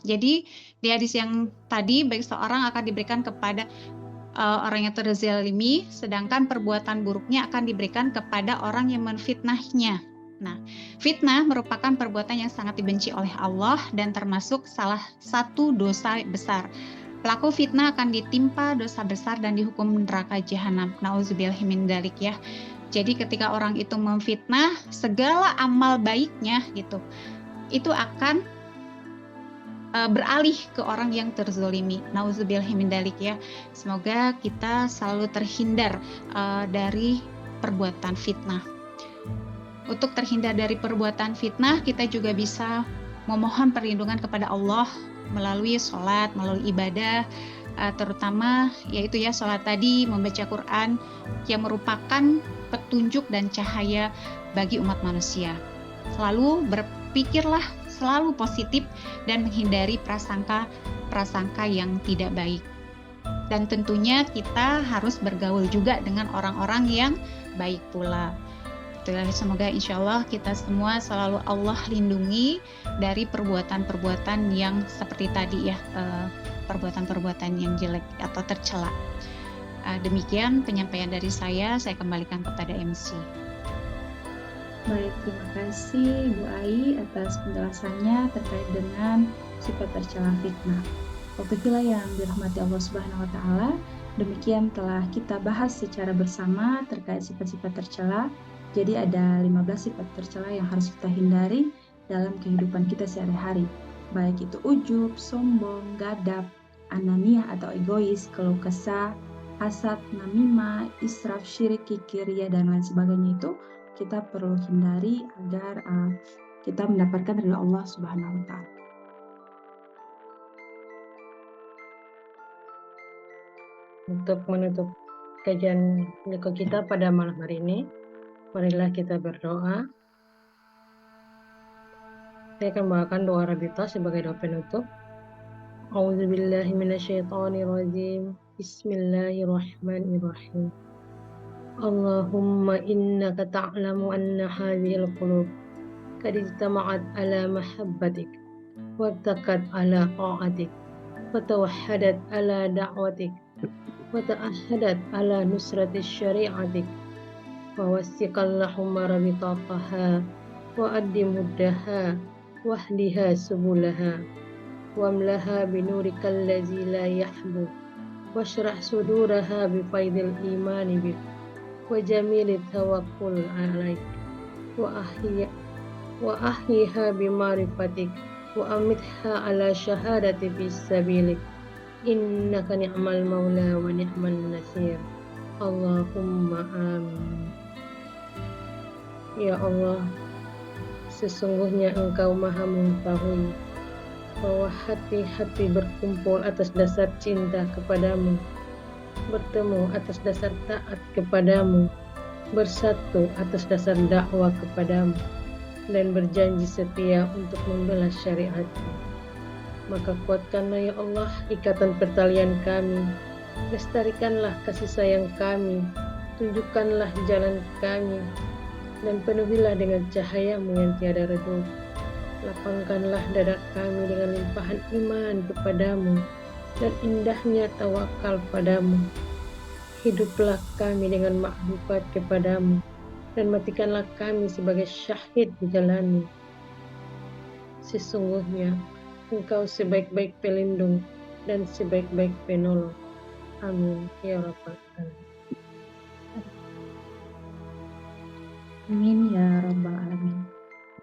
Jadi di hadis yang tadi, baik seorang akan diberikan kepada orang yang terzalimi, sedangkan perbuatan buruknya akan diberikan kepada orang yang menfitnahnya. Nah, fitnah merupakan perbuatan yang sangat dibenci oleh Allah dan termasuk salah satu dosa besar. pelaku fitnah akan ditimpa dosa besar dan dihukum neraka jahanam. Nauzubillahi min dzalik ya. Jadi ketika orang itu memfitnah, segala amal baiknya gitu, itu akan beralih ke orang yang terzolimi. Nauzubillahi min dzalik ya. Semoga kita selalu terhindar dari perbuatan fitnah. Untuk terhindar dari perbuatan fitnah, kita juga bisa memohon perlindungan kepada Allah melalui sholat, melalui ibadah, terutama yaitu ya sholat tadi, membaca Quran yang merupakan petunjuk dan cahaya bagi umat manusia. Selalu berpikirlah selalu positif dan menghindari prasangka yang tidak baik. Dan tentunya kita harus bergaul juga dengan orang-orang yang baik pula. Semoga insya Allah kita semua selalu Allah lindungi dari perbuatan-perbuatan yang seperti tadi ya, perbuatan-perbuatan yang jelek atau tercela. Demikian penyampaian dari saya kembalikan kepada MC. Baik, terima kasih Bu Ai atas penjelasannya terkait dengan sifat tercela fitnah. Waktulah yang dirahmati Allah Subhanahu wa taala, demikian telah kita bahas secara bersama terkait sifat-sifat tercela. Jadi ada 15 sifat tercela yang harus kita hindari dalam kehidupan kita sehari-hari. Baik itu ujub, sombong, gadab, ananiah atau egois, keluh kesah, hasad, namimah, israf, syirik, kikir, ria, dan lain sebagainya itu kita perlu hindari agar kita mendapatkan ridha Allah Subhanahu wa taala. Untuk menutup kajian Liko kita pada malam hari ini, marilah kita berdoa. Saya akan membawakan doa Rabita sebagai doa penutup. A'udzubillahi minasyaitonirrajim. Bismillahirrahmanirrahim. Allahumma innaka ta'lamu anna hadhil qulub qad ijtama'at ala mahabbatik wa taqat ala ta'atik wa tawahhadat ala da'watik wa ta'ahhadat ala nusrati syari'atik wa wasiqallahumma rabitataha wa addi muddaha wahdiha subulaha wamlaha binurikal ladzi la yahbu washrah suduraha bifaidil imani bik wa jamilid tawakkul alaik wa ahyiha bimarifatik wa amitha ala syahadati fisabilik innaka ni'mal maula wa ni'mal nasir. Allahumma amin. Ya Allah, sesungguhnya Engkau Maha mengetahui bahwa hati-hati berkumpul atas dasar cinta kepadamu, bertemu atas dasar taat kepadamu, bersatu atas dasar dakwah kepadamu, dan berjanji setia untuk membela syariat-Mu. Maka kuatkanlah ya Allah ikatan pertalian kami, lestarikanlah kasih sayang kami, tunjukkanlah jalan kami, dan penuhilah dengan cahaya-Mu yang tiada redup. Lapangkanlah dada kami dengan limpahan iman kepadamu dan indahnya tawakal padamu. Hiduplah kami dengan makrifat kepadamu dan matikanlah kami sebagai syahid di jalan-Mu. Sesungguhnya Engkau sebaik-baik pelindung dan sebaik-baik penolong. Amin ya rabbal alamin. Amin ya rabbal alamin.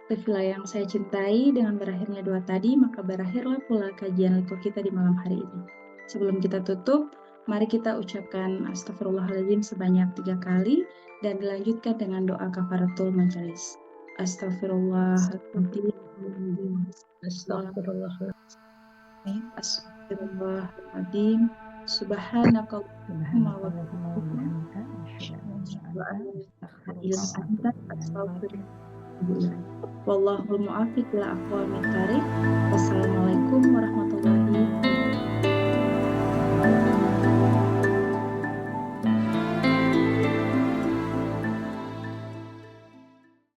Tefilah yang saya cintai, dengan berakhirnya doa tadi, maka berakhirlah pula kajian Liko kita di malam hari ini. Sebelum kita tutup, mari kita ucapkan astagfirullahaladzim sebanyak 3 kali dan dilanjutkan dengan doa kafaratul majelis. Astagfirullahaladzim. Astagfirullahaladzim. Subhanakallahumma wa bihamdika Wallahul mu'afiq ila aqwamit thariq. Wassalamualaikum warahmatullahi